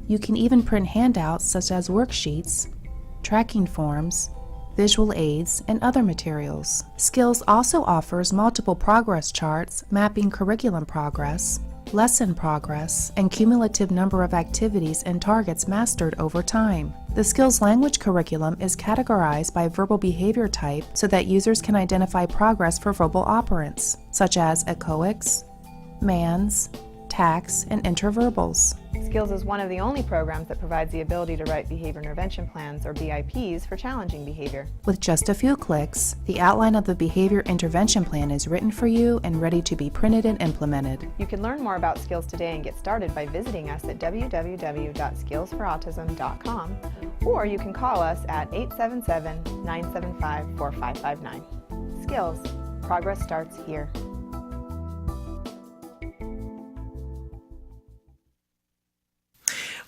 You can even print handouts such as worksheets, tracking forms, visual aids, and other materials. Skills also offers multiple progress charts mapping curriculum progress, lesson progress, and cumulative number of activities and targets mastered over time. The Skills language curriculum is categorized by verbal behavior type so that users can identify progress for verbal operants, such as echoics, mands, tacts, and interverbals. Skills is one of the only programs that provides the ability to write behavior intervention plans, or BIPs, for challenging behavior. With just a few clicks, the outline of the behavior intervention plan is written for you and ready to be printed and implemented. You can learn more about Skills today and get started by visiting us at www.skillsforautism.com, or you can call us at 877-975-4559. Skills. Progress starts here.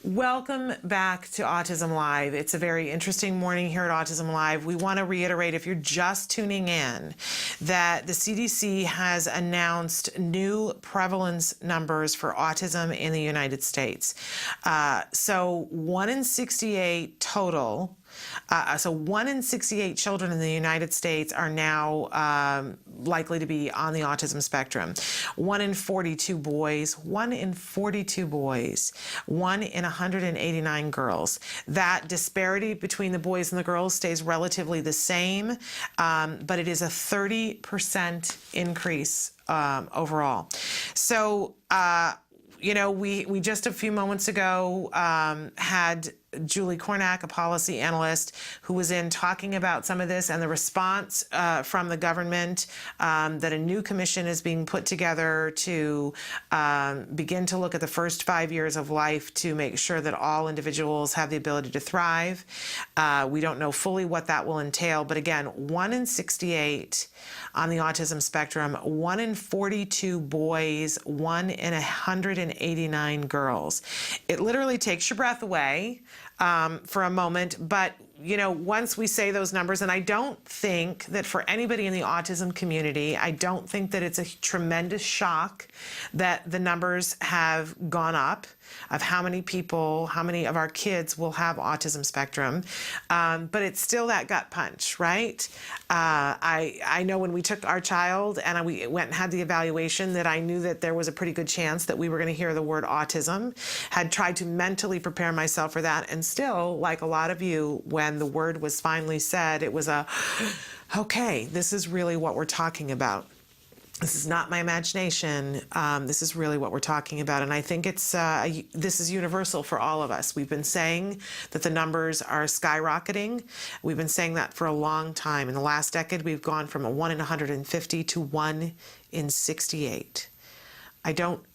Welcome back to Autism Live. It's a very interesting morning here at Autism Live. We want to reiterate, if you're just tuning in, that the CDC has announced new prevalence numbers for autism in the United States. So 1 in 68 total. So 1 in 68 children in the United States are now likely to be on the autism spectrum. 1 in 42 boys, 1 in 42 boys, 1 in 189 girls. That disparity between the boys and the girls stays relatively the same, but it is a 30% increase overall. So, you know, we just a few moments ago had Julie Cornack, a policy analyst, who was in talking about some of this and the response from the government, that a new commission is being put together to begin to look at the first 5 years of life to make sure that all individuals have the ability to thrive. We don't know fully what that will entail, but again, 1 in 68 on the autism spectrum, 1 in 42 boys, 1 in 189 girls. It literally takes your breath away for a moment, but you know, once we say those numbers, and I don't think that for anybody in the autism community, I don't think that it's a tremendous shock that the numbers have gone up of how many people, how many of our kids will have autism spectrum, but it's still that gut punch, right? I know when we took our child and we went and had the evaluation that I knew that there was a pretty good chance that we were going to hear the word autism, had tried to mentally prepare myself for that, and still, like a lot of you, when the word was finally said, it was okay, this is really what we're talking about. This is not my imagination. This is really what we're talking about. And I think it's this is universal for all of us. We've been saying that the numbers are skyrocketing. We've been saying that for a long time. In the last decade, we've gone from a 1 in 150 to 1 in 68. I don't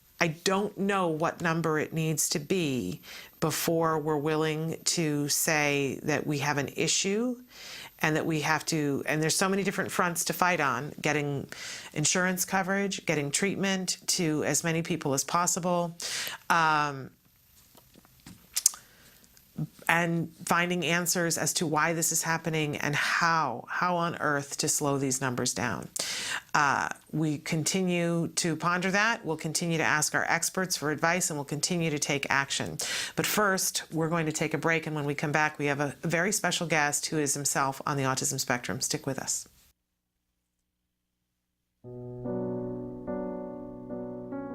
know what number it needs to be before we're willing to say that we have an issue and that we have to, and there's so many different fronts to fight on, getting insurance coverage, getting treatment to as many people as possible, and finding answers as to why this is happening and how on earth to slow these numbers down. We continue to ponder that. We'll continue to ask our experts for advice, and we'll continue to take action. But first, we're going to take a break, and when we come back, we have a very special guest who is himself on the autism spectrum. Stick with us.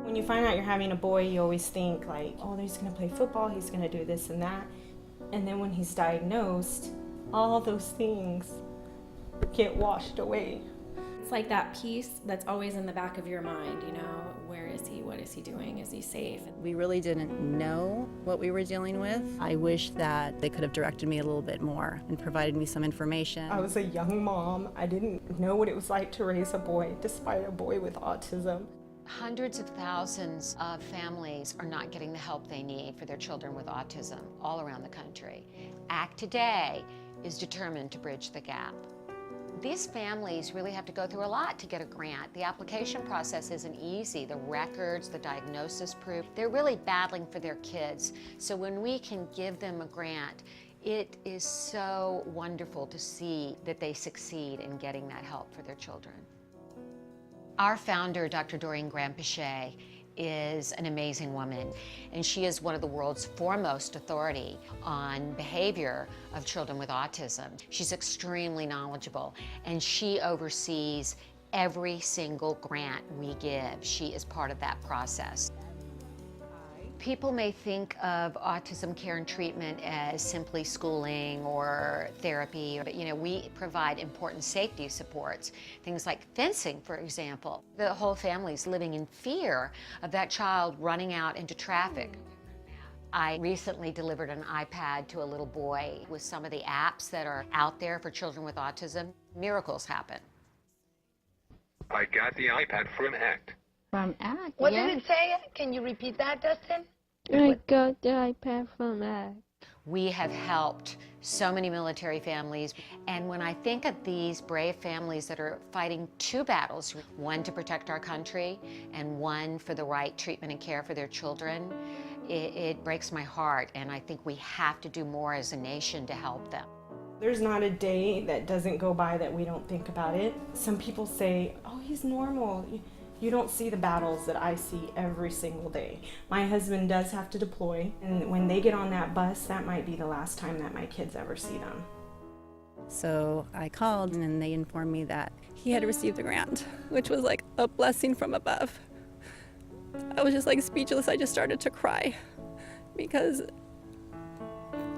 When you find out you're having a boy, you always think like, oh, he's going to play football, he's going to do this and that. And then when he's diagnosed, all those things get washed away. It's like that piece that's always in the back of your mind, you know, where is he, what is he doing, is he safe? We really didn't know what we were dealing with. I wish that they could have directed me a little bit more and provided me some information. I was a young mom. I didn't know what it was like to raise a boy, despite a boy with autism. Hundreds of thousands of families are not getting the help they need for their children with autism all around the country. ACT Today is determined to bridge the gap. These families really have to go through a lot to get a grant. The application process isn't easy. The records, the diagnosis proof, they're really battling for their kids. So when we can give them a grant, it is so wonderful to see that they succeed in getting that help for their children. Our founder, Dr. Doreen Graham-Pichet, is an amazing woman, and she is one of the world's foremost authority on behavior of children with autism. She's extremely knowledgeable, and she oversees every single grant we give. She is part of that process. People may think of autism care and treatment as simply schooling or therapy, but we provide important safety supports, things like fencing, for example. The whole family's living in fear of that child running out into traffic. I recently delivered an iPad to a little boy with some of the apps that are out there for children with autism. Miracles happen. I got the iPad from ACT. From ACT? What did it say? Can you repeat that, Dustin? I got the iPad from ACT. We have helped so many military families, and when I think of these brave families that are fighting two battles, one to protect our country and one for the right treatment and care for their children, it breaks my heart, and I think we have to do more as a nation to help them. There's not a day that doesn't go by that we don't think about it. Some people say, oh, he's normal. You don't see the battles that I see every single day. My husband does have to deploy, and when they get on that bus, that might be the last time that my kids ever see them. So I called, and they informed me that he had received a grant, which was like a blessing from above. I was just like speechless. I just started to cry because,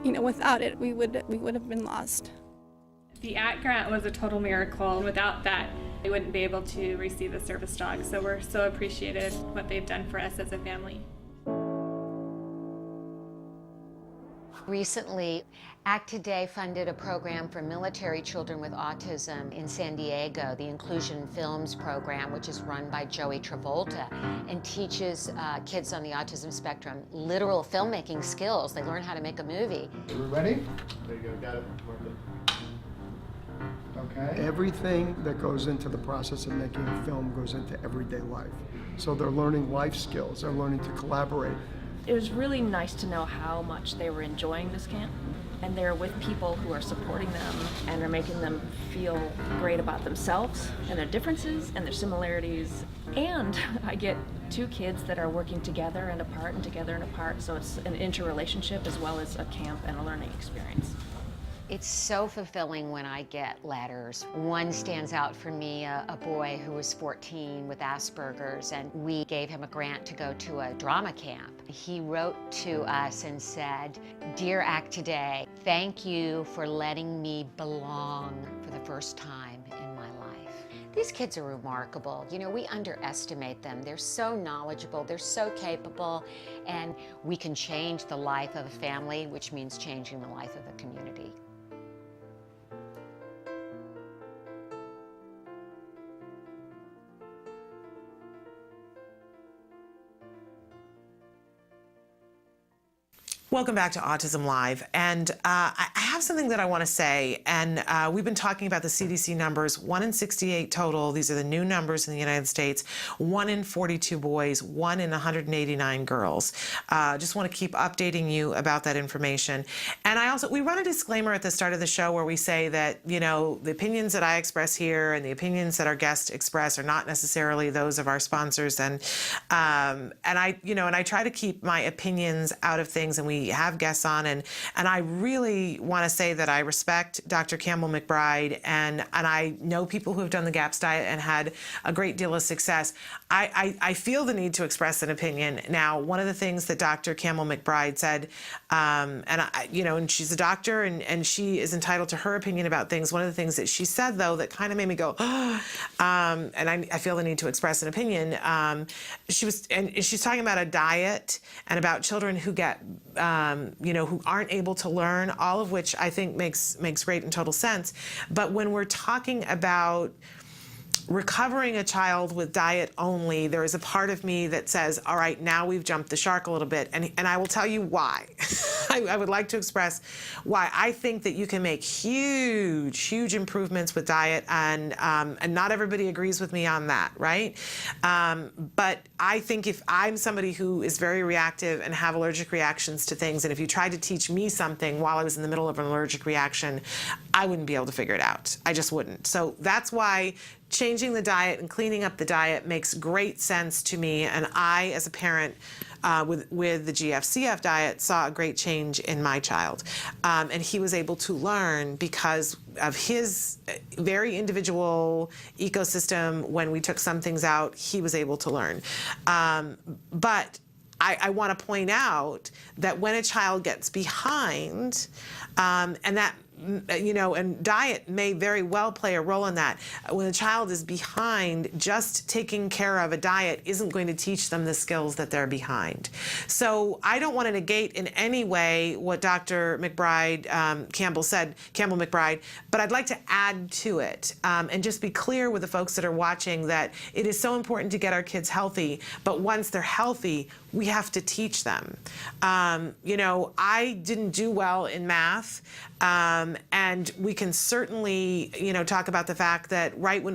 without it, we would have been lost. The ACT grant was a total miracle. Without that, we wouldn't be able to receive the service dog. So we're so appreciative what they've done for us as a family. Recently, ACT Today funded a program for military children with autism in San Diego, the Inclusion Films program, which is run by Joey Travolta and teaches kids on the autism spectrum literal filmmaking skills. They learn how to make a movie. Are we ready? There you go, got it. Okay. Everything that goes into the process of making a film goes into everyday life. So they're learning life skills, they're learning to collaborate. It was really nice to know how much they were enjoying this camp, and they're with people who are supporting them and are making them feel great about themselves and their differences and their similarities. And I get two kids that are working together and apart and together and apart, so it's an interrelationship as well as a camp and a learning experience. It's so fulfilling when I get letters. One stands out for me, a boy who was 14 with Asperger's, and we gave him a grant to go to a drama camp. He wrote to us and said, "Dear ACT Today, thank you for letting me belong for the first time in my life." These kids are remarkable. We underestimate them. They're so knowledgeable, they're so capable, and we can change the life of a family, which means changing the life of a community. Welcome back to Autism Live. And I have something that I want to say. And we've been talking about the CDC numbers, 1 in 68 total. These are the new numbers in the United States. 1 in 42 boys, 1 in 189 girls. Just want to keep updating you about that information. And we run a disclaimer at the start of the show where we say that, the opinions that I express here and the opinions that our guests express are not necessarily those of our sponsors. And I try to keep my opinions out of things, and we have guests on, and I really want to say that I respect Dr. Campbell-Mcbride, and I know people who have done the GAPS diet and had a great deal of success. I feel the need to express an opinion. Now, one of the things that Dr. Campbell-Mcbride said, and she's a doctor, and she is entitled to her opinion about things. One of the things that she said, though, that kind of made me go, and I feel the need to express an opinion. She's talking about a diet and about children who get who aren't able to learn, all of which I think makes great and total sense. But when we're talking about recovering a child with diet only, there is a part of me that says, all right, now we've jumped the shark a little bit, and I will tell you why. I would like to express why I think that you can make huge improvements with diet, and not everybody agrees with me on that, right? But I think if I'm somebody who is very reactive and have allergic reactions to things, and if you tried to teach me something while I was in the middle of an allergic reaction, I wouldn't be able to figure it out. I just wouldn't. So that's why changing the diet and cleaning up the diet makes great sense to me, and I, as a parent, with the GFCF diet, saw a great change in my child. And he was able to learn because of his very individual ecosystem. When we took some things out, he was able to learn. But I want to point out that when a child gets behind, and that, and diet may very well play a role in that. When a child is behind, just taking care of a diet isn't going to teach them the skills that they're behind. So I don't want to negate in any way what Dr. Campbell-Mcbride, but I'd like to add to it and just be clear with the folks that are watching that it is so important to get our kids healthy, but once they're healthy, we have to teach them. I didn't do well in math. And we can certainly, talk about the fact that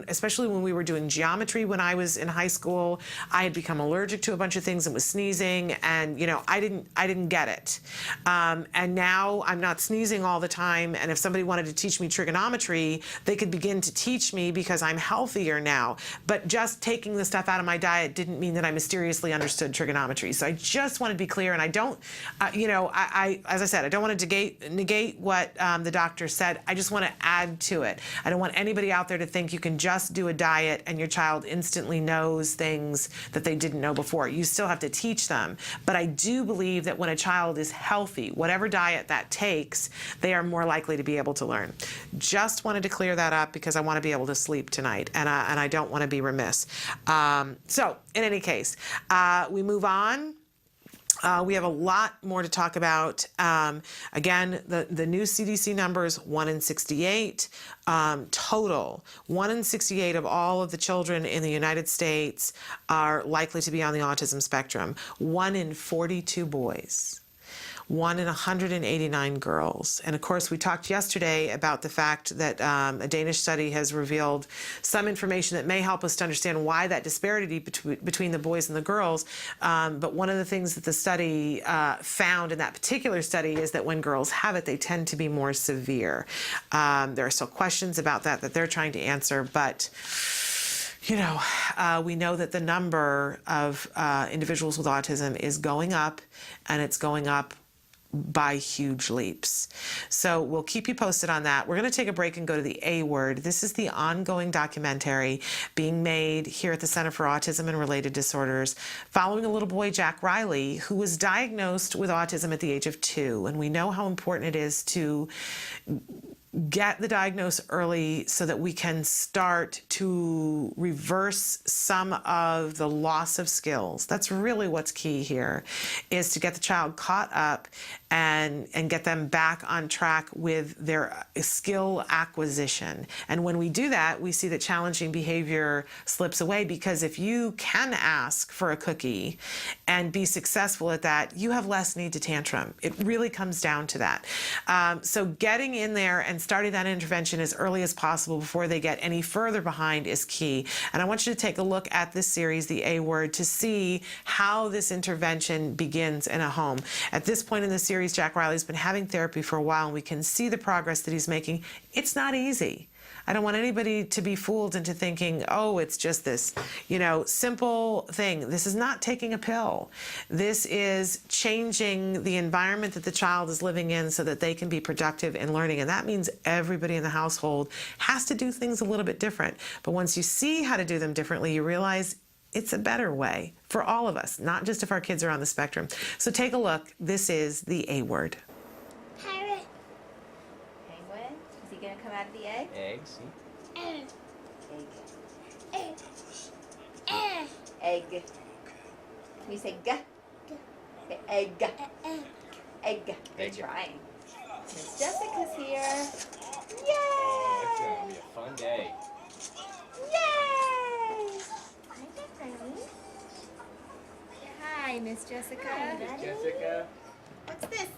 especially when we were doing geometry when I was in high school, I had become allergic to a bunch of things and was sneezing, and I didn't get it. And now I'm not sneezing all the time. And if somebody wanted to teach me trigonometry, they could begin to teach me because I'm healthier now. But just taking the stuff out of my diet didn't mean that I mysteriously understood trigonometry. So I just want to be clear, and I don't, as I said, I don't want to negate what the doctor said. I just want to add to it. I don't want anybody out there to think you can just do a diet and your child instantly knows things that they didn't know before. You still have to teach them. But I do believe that when a child is healthy, whatever diet that takes, they are more likely to be able to learn. Just wanted to clear that up because I want to be able to sleep tonight, and I don't want to be remiss. So in any case, we move on. We have a lot more to talk about. Again, the new CDC numbers, 1 in 68 total. 1 in 68 of all of the children in the United States are likely to be on the autism spectrum. 1 in 42 boys. 1 in 189 girls. And of course, we talked yesterday about the fact that a Danish study has revealed some information that may help us to understand why that disparity between the boys and the girls. But one of the things that the study found in that particular study is that when girls have it, they tend to be more severe. There are still questions about that they're trying to answer, but we know that the number of individuals with autism is going up, and it's going up by huge leaps. So we'll keep you posted on that. We're going to take a break and go to the A Word. This is the ongoing documentary being made here at the Center for Autism and Related Disorders, following a little boy, Jack Riley, who was diagnosed with autism at the age of 2. And we know how important it is to get the diagnosis early so that we can start to reverse some of the loss of skills. That's really what's key here, is to get the child caught up and get them back on track with their skill acquisition. And when we do that, we see that challenging behavior slips away, because if you can ask for a cookie and be successful at that, you have less need to tantrum. It really comes down to that. So getting in there and starting that intervention as early as possible before they get any further behind is key. And I want you to take a look at this series, The A Word, to see how this intervention begins in a home. At this point in the series, Jack Riley's been having therapy for a while, and we can see the progress that he's making. It's not easy. I don't want anybody to be fooled into thinking, oh, it's just this, simple thing. This is not taking a pill. This is changing the environment that the child is living in so that they can be productive in learning. And that means everybody in the household has to do things a little bit different. But once you see how to do them differently, you realize it's a better way for all of us, not just if our kids are on the spectrum. So take a look. This is the A Word. Penguin. Is he going to come out of the egg? Egg, see? Egg. Egg. Egg. Egg. Can you say g? Say egg. Egg. They're trying. Miss Jessica's here. Yay! It's going to be a fun day. Yay! Hi, Miss Jessica. Miss Jessica. What's this?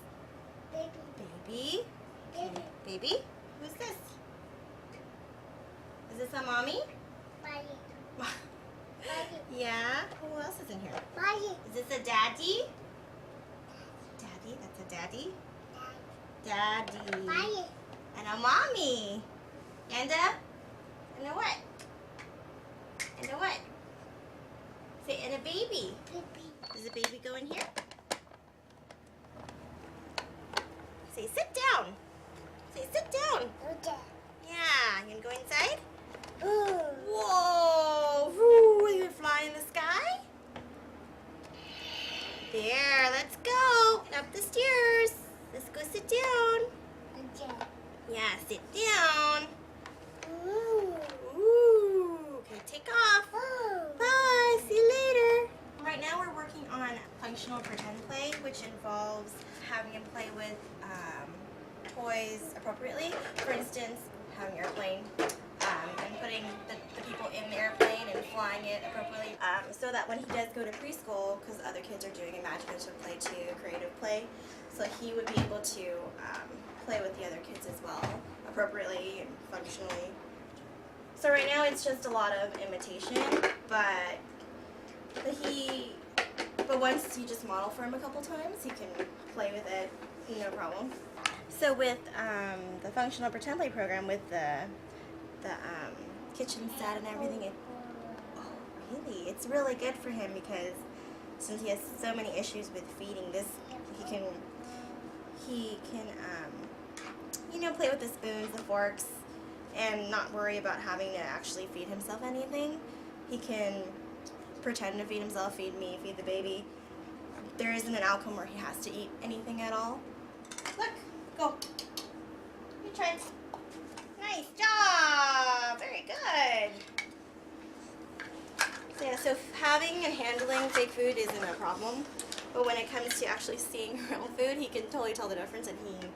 Baby? Baby? Who's this? Is this a mommy? Yeah? Who else is in here? Is this a daddy? Daddy? That's a daddy? Daddy. And a mommy. And a what? And a what? Say, and a baby. Does the baby go in here? Say, sit down. Say, sit down. Yeah, you gonna go inside? Whoa! Woo, you gonna fly in the sky? There, let's go. Up the stairs. Let's go sit down. Yeah, sit down. Ooh. Okay, take off. Bye. See you later. Right now we're working on functional pretend play, which involves having him play with toys appropriately. For instance, having an airplane and putting the people in the airplane and flying it appropriately, so that when he does go to preschool, because other kids are doing imaginative play too, creative play, so he would be able to play with the other kids as well, appropriately and functionally. So right now it's just a lot of imitation, but once you just model for him a couple times, he can play with it, no problem. So with the functional pretend play program, with the kitchen set and everything, it's really good for him, because since he has so many issues with feeding, he can play with the spoons, the forks, and not worry about having to actually feed himself anything. He can pretend to feed himself, feed me, feed the baby. There isn't an outcome where he has to eat anything at all. Look, go. Good try. Nice job. Very good. So yeah, so having and handling fake food isn't a problem, but when it comes to actually seeing real food, he can totally tell the difference, and he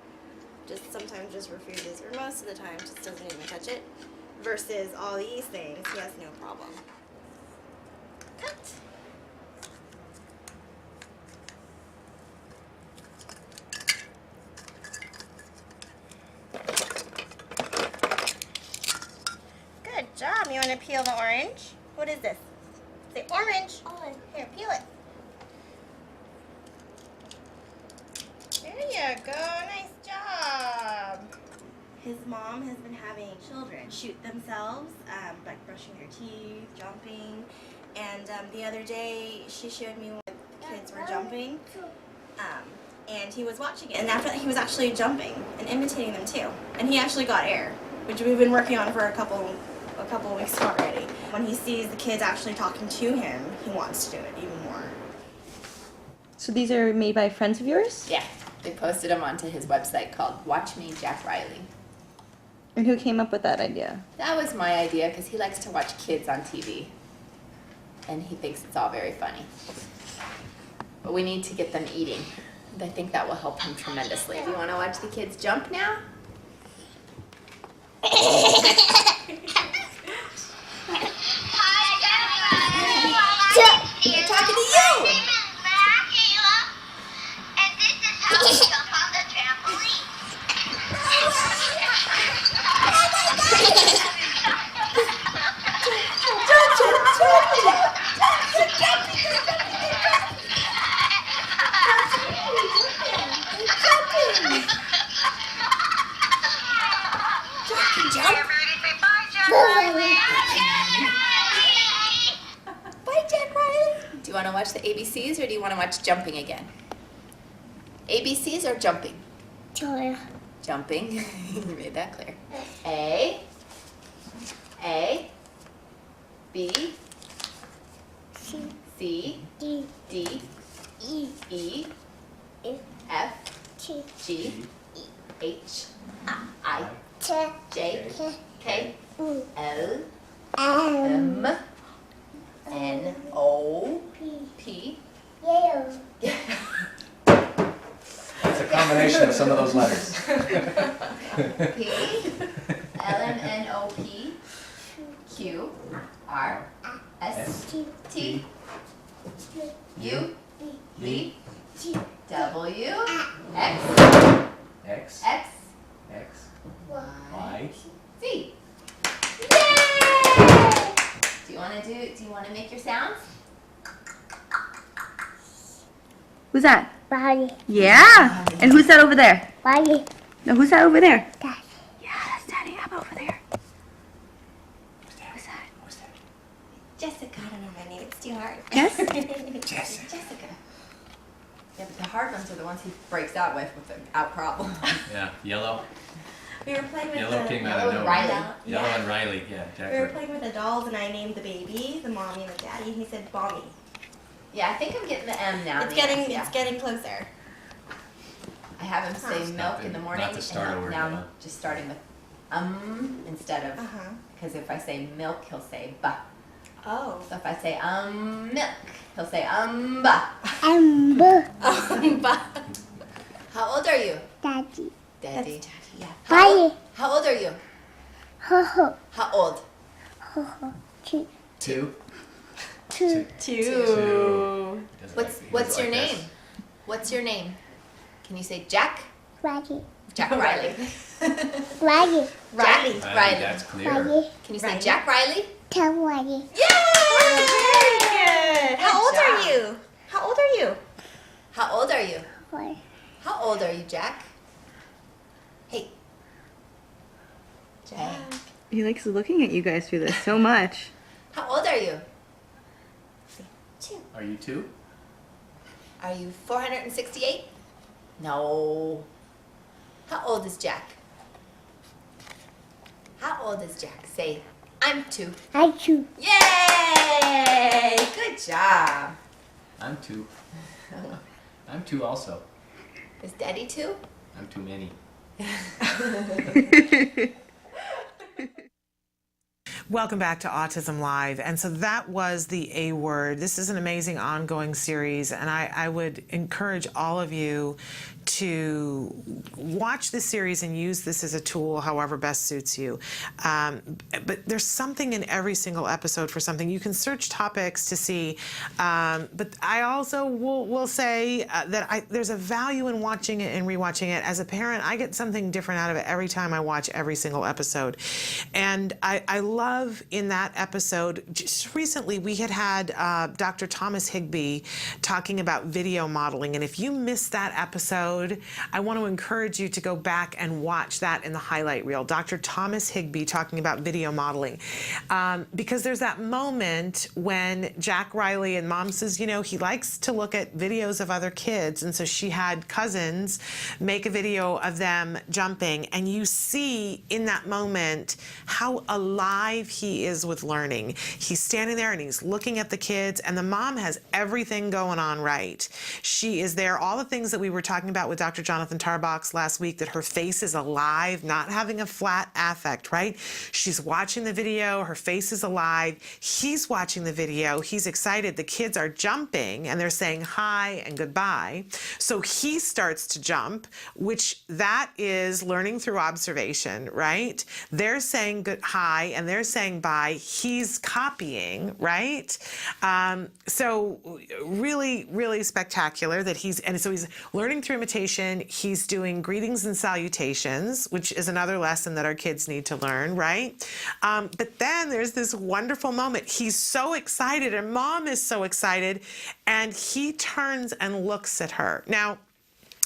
just sometimes just refuses, or most of the time just doesn't even touch it, versus all these things, he has no problem. Cut. Good job. You want to peel the orange? What is this? Say orange. Here, peel it. There you go. Nice job. His mom has been having children shoot themselves, like brushing their teeth, jumping, and the other day she showed me when the kids were jumping, and he was watching it, and after that he was actually jumping and imitating them too, and he actually got air, which we've been working on for a couple of weeks already. When he sees the kids actually talking to him, he wants to do it even more. So these are made by friends of yours? Yeah, they posted them onto his website called Watch Me, Jack Riley. And who came up with that idea? That was my idea, because he likes to watch kids on TV, and he thinks it's all very funny. But we need to get them eating, and I think that will help him tremendously. Do you want to watch the kids jump now? They're talking to you! Bye, Jack Riley. Do you want to watch the ABCs, or do you want to watch jumping again? ABCs or jumping? Jumping. You made that clear. A, B, C, D, E, F, G, H, I, J, K, L, M, N, O, P. It's a combination of some of those letters. P, L, M, N, O, P, Q, R, S, T, U, V, W, X, X. X. X. Y. Y. Z. Yay! Do you want to make your sounds? Who's that? Body. Yeah. And who's that over there? Body. No, who's that over there? Daddy. Yeah, that's Daddy. I'm over there. Jessica. I don't know my name. It's too hard. Yes? Jessica. Yeah, but the hard ones are the ones he breaks out without problem. Yeah, yellow. We were playing with Yellow the came out of nowhere. Yellow and Riley, yeah. Jack We were playing with the dolls, and I named the baby, the mommy and the daddy, and he said Bommy. Yeah, I think I'm getting the M now. It's getting closer. I have him say milk in the morning, not the starter word, now huh? I'm just starting with instead of, because if I say milk, he'll say ba. Oh. So if I say milk, he'll say ba. Ba. How old are you? Daddy. Daddy. Yeah. How old are you? Ho. How old? Two. Two. What's your name? What's your name? Can you say Jack? Riley. Jack Riley. Riley. Riley. Riley. That's clear. Riley. Can you say Jack Riley? Tell Riley. Yay! Very good. How old job. are you? How old are you? How old are you? 4. How old are you, Jack? Hey. Jack. He likes looking at you guys through this so much. How old are you? 2. Are you 2? Are you 468? No. How old is Jack? How old is Jack? Say, I'm 2. I'm 2. Yay! Good job. I'm 2. I'm 2 also. Is Daddy 2? I'm too many. Welcome back to Autism Live. And so that was the A Word. This is an amazing ongoing series, and I would encourage all of you to watch this series and use this as a tool however best suits you. But there's something in every single episode for something. You can search topics to see, but I also will say that there's a value in watching it and rewatching it. As a parent, I get something different out of it every time I watch every single episode. And I love in that episode, just recently we had Dr. Thomas Higbee talking about video modeling. And if you missed that episode, I want to encourage you to go back and watch that in the highlight reel. Dr. Thomas Higbee talking about video modeling. Because there's that moment when Jack Riley and Mom says, you know, he likes to look at videos of other kids. And so she had cousins make a video of them jumping. And you see in that moment how alive he is with learning. He's standing there and he's looking at the kids, and the mom has everything going on right. She is there, all the things that we were talking about with Dr. Jonathan Tarbox last week, that her face is alive, not having a flat affect, right? She's watching the video, her face is alive. He's watching the video, he's excited. The kids are jumping and they're saying hi and goodbye. So he starts to jump, which that is learning through observation, right? They're saying good hi and they're saying bye. He's copying, right? So really, really spectacular that he's learning through imitation. He's doing greetings and salutations, which is another lesson that our kids need to learn, right? But then there's this wonderful moment. He's so excited and Mom is so excited, and he turns and looks at her. Now,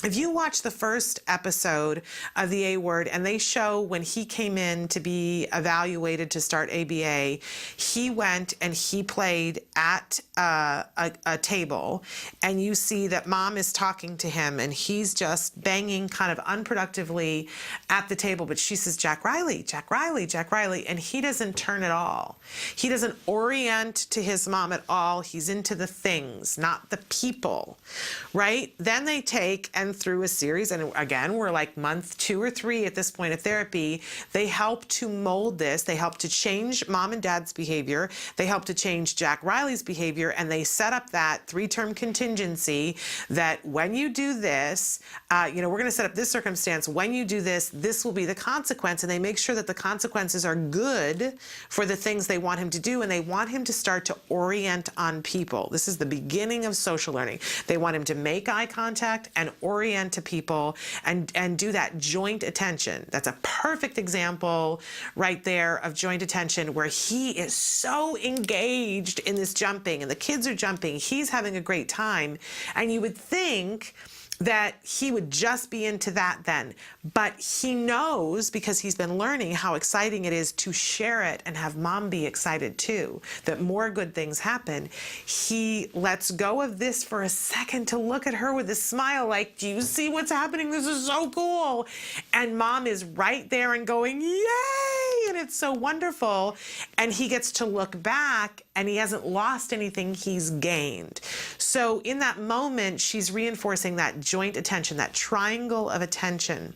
if you watch the first episode of the A Word, and they show when he came in to be evaluated to start ABA, he went and he played at a table, and you see that Mom is talking to him and he's just banging kind of unproductively at the table, but she says, Jack Riley, Jack Riley, Jack Riley, and he doesn't turn at all. He doesn't orient to his mom at all. He's into the things, not the people, right? Then they take and through a series, and again, we're like month 2 or 3 at this point of therapy, they help to mold this. They help to change Mom and Dad's behavior. They help to change Jack Riley's behavior, and they set up that 3-term contingency that when you do this, we're going to set up this circumstance. When you do this, this will be the consequence, and they make sure that the consequences are good for the things they want him to do, and they want him to start to orient on people. This is the beginning of social learning. They want him to make eye contact and orient orient to people and do that joint attention. That's a perfect example right there of joint attention, where he is so engaged in this jumping and the kids are jumping. He's having a great time. And you would think that he would just be into that then. But he knows, because he's been learning how exciting it is to share it and have mom be excited too, that more good things happen. He lets go of this for a second to look at her with a smile like, do you see what's happening? This is so cool. And mom is right there and going, yay! And it's so wonderful. And he gets to look back and he hasn't lost anything he's gained. So in that moment, she's reinforcing that joint attention, that triangle of attention.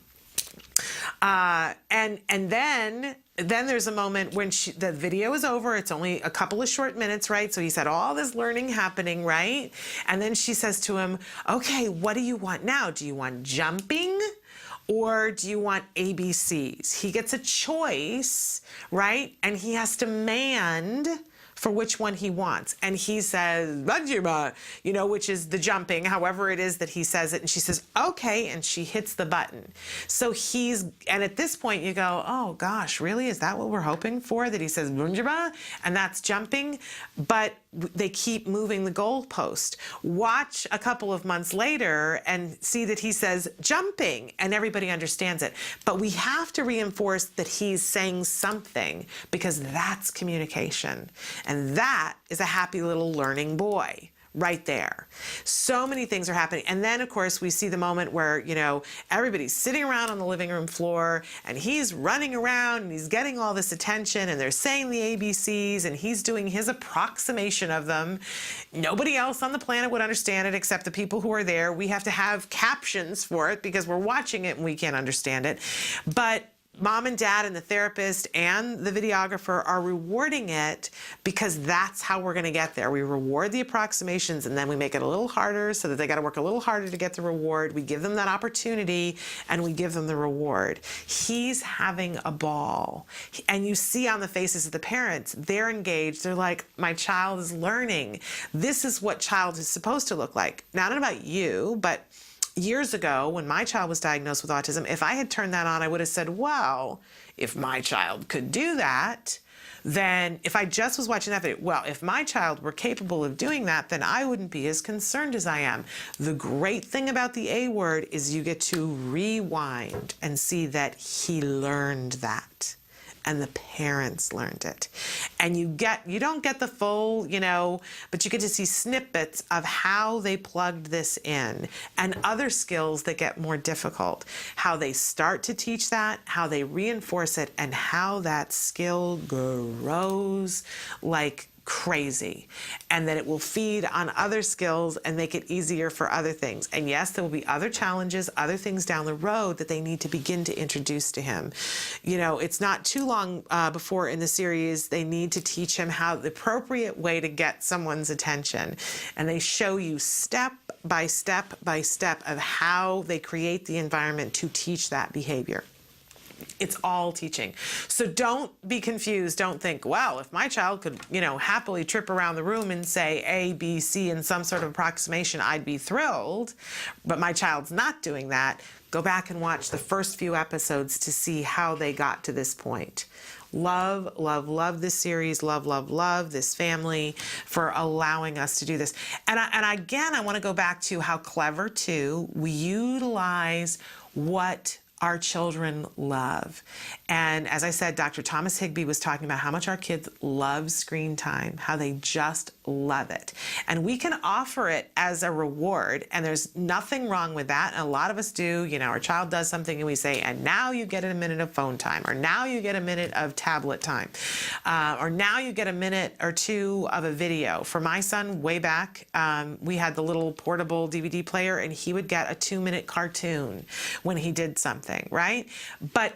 And then there's a moment when the video is over. It's only a couple of short minutes, right? So he's had all this learning happening, right? And then she says to him, okay, what do you want now? Do you want jumping? Or do you want ABCs? He gets a choice, right? And he has to demand for which one he wants. And he says, you know, which is the jumping, however it is that he says it. And she says, okay, and she hits the button. So and at this point you go, oh gosh, really? Is that what we're hoping for? That he says, and that's jumping? But they keep moving the goalpost. Watch a couple of months later and see that he says jumping, and everybody understands it. But we have to reinforce that he's saying something, because that's communication. And that is a happy little learning boy right there. So many things are happening. And then, of course, we see the moment where, you know, everybody's sitting around on the living room floor and he's running around and he's getting all this attention and they're saying the ABCs and he's doing his approximation of them. Nobody else on the planet would understand it except the people who are there. We have to have captions for it because we're watching it and we can't understand it. But mom and dad and the therapist and the videographer are rewarding it, because that's how we're going to get there. We reward the approximations and then we make it a little harder so that they got to work a little harder to get the reward. We give them that opportunity and we give them the reward. He's having a ball. And you see on the faces of the parents, they're engaged. They're like, my child is learning. This is what child is supposed to look like. Now, not about you, but years ago, when my child was diagnosed with autism, if I had turned that on, I would have said, well, if my child could do that, then if I just was watching that video, well, if my child were capable of doing that, then I wouldn't be as concerned as I am. The great thing about the A word is you get to rewind and see that he learned that. And the parents learned it. And you don't get the full, you know, but you get to see snippets of how they plugged this in and other skills that get more difficult, how they start to teach that, how they reinforce it, and how that skill grows like crazy, and that it will feed on other skills and make it easier for other things. And yes, there will be other challenges, other things down the road that they need to begin to introduce to him. You know, it's not too long before in the series they need to teach him how the appropriate way to get someone's attention. And they show you step by step by step of how they create the environment to teach that behavior. It's all teaching. So don't be confused. Don't think, well, if my child could, you know, happily trip around the room and say A, B, C in some sort of approximation, I'd be thrilled. But my child's not doing that. Go back and watch the first few episodes to see how they got to this point. Love, love, love this series. Love, love, love this family for allowing us to do this. And again, I want to go back to how clever, too, we utilize what our children love. And as I said, Dr. Thomas Higbee was talking about how much our kids love screen time, how they just love it. And we can offer it as a reward, and there's nothing wrong with that. And a lot of us do. You know, our child does something and we say, and now you get a minute of phone time, or now you get a minute of tablet time, or now you get a minute or two of a video. For my son, way back, we had the little portable DVD player, and he would get a 2-minute cartoon when he did something. Right? But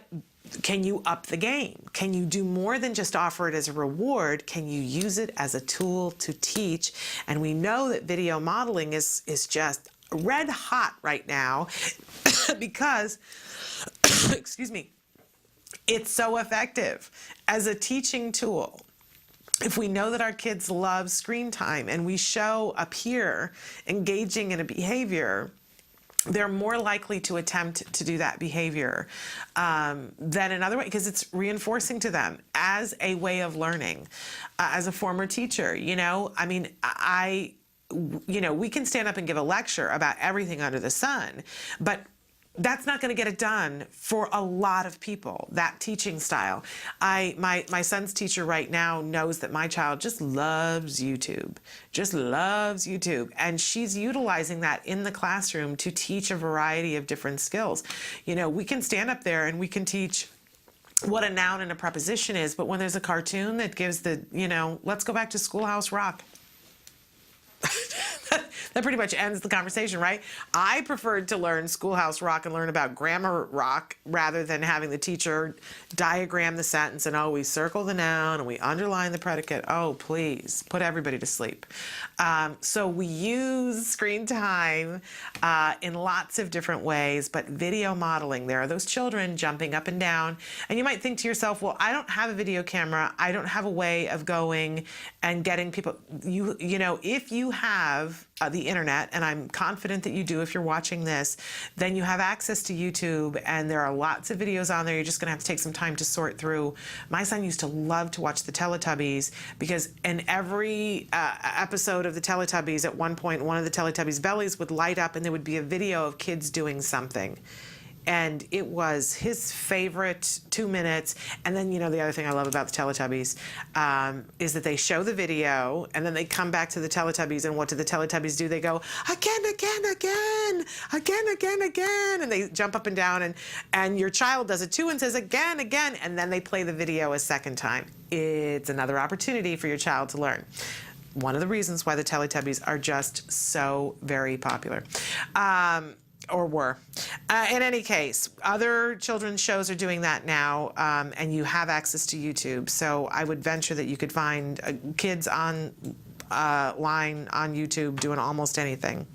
can you up the game? Can you do more than just offer it as a reward? Can you use it as a tool to teach? And we know that video modeling is just red hot right now because, excuse me, it's so effective as a teaching tool. If we know that our kids love screen time and we show a peer engaging in a behavior, they're more likely to attempt to do that behavior than another way, because it's reinforcing to them as a way of learning. As a former teacher, I mean, we can stand up and give a lecture about everything under the sun, but that's not going to get it done for a lot of people, that teaching style. My son's teacher right now knows that my child just loves YouTube, and she's utilizing that in the classroom to teach a variety of different skills. We can stand up there and we can teach what a noun and a preposition is, but when there's a cartoon that gives the, let's go back to Schoolhouse Rock. That pretty much ends the conversation, right? I preferred to learn Schoolhouse Rock and learn about grammar rock rather than having the teacher diagram the sentence and, we circle the noun and we underline the predicate. Oh, please, put everybody to sleep. So we use screen time in lots of different ways, but video modeling, there are those children jumping up and down. And you might think to yourself, well, I don't have a video camera. I don't have a way of going and getting people. If you have the internet, and I'm confident that you do if you're watching this, then you have access to YouTube, and there are lots of videos on there. You're just going to have to take some time to sort through. My son used to love to watch the Teletubbies, because in every episode of the Teletubbies, at one point, one of the Teletubbies' bellies would light up and there would be a video of kids doing something. And it was his favorite 2 minutes. And then, the other thing I love about the Teletubbies is that they show the video and then they come back to the Teletubbies. And what do the Teletubbies do? They go, again, again, again, again, again, again. And they jump up and down. And your child does it too and says, again, again. And then they play the video a second time. It's another opportunity for your child to learn. One of the reasons why the Teletubbies are just so very popular. Or were. In any case, other children's shows are doing that now, and you have access to YouTube. So I would venture that you could find kids on line on YouTube doing almost anything.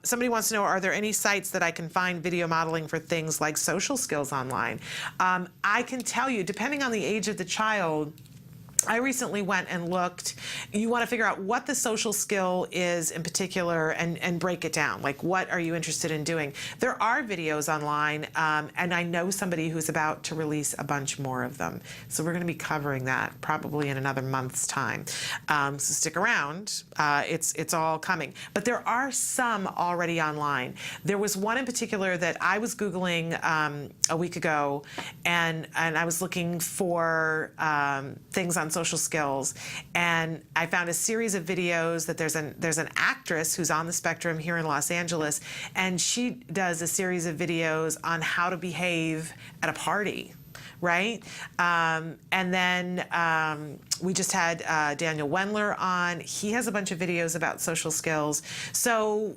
Somebody wants to know, are there any sites that I can find video modeling for things like social skills online? I can tell you, depending on the age of the child, I recently went and looked. You want to figure out what the social skill is in particular and break it down. Like, what are you interested in doing? There are videos online, and I know somebody who's about to release a bunch more of them. So we're going to be covering that probably in another month's time. So stick around. It's all coming. But there are some already online. There was one in particular that I was Googling a week ago, and I was looking for things on social skills, and I found a series of videos that there's an actress who's on the spectrum here in Los Angeles, and she does a series of videos on how to behave at a party, right? And then we just had Daniel Wendler on. He has a bunch of videos about social skills. So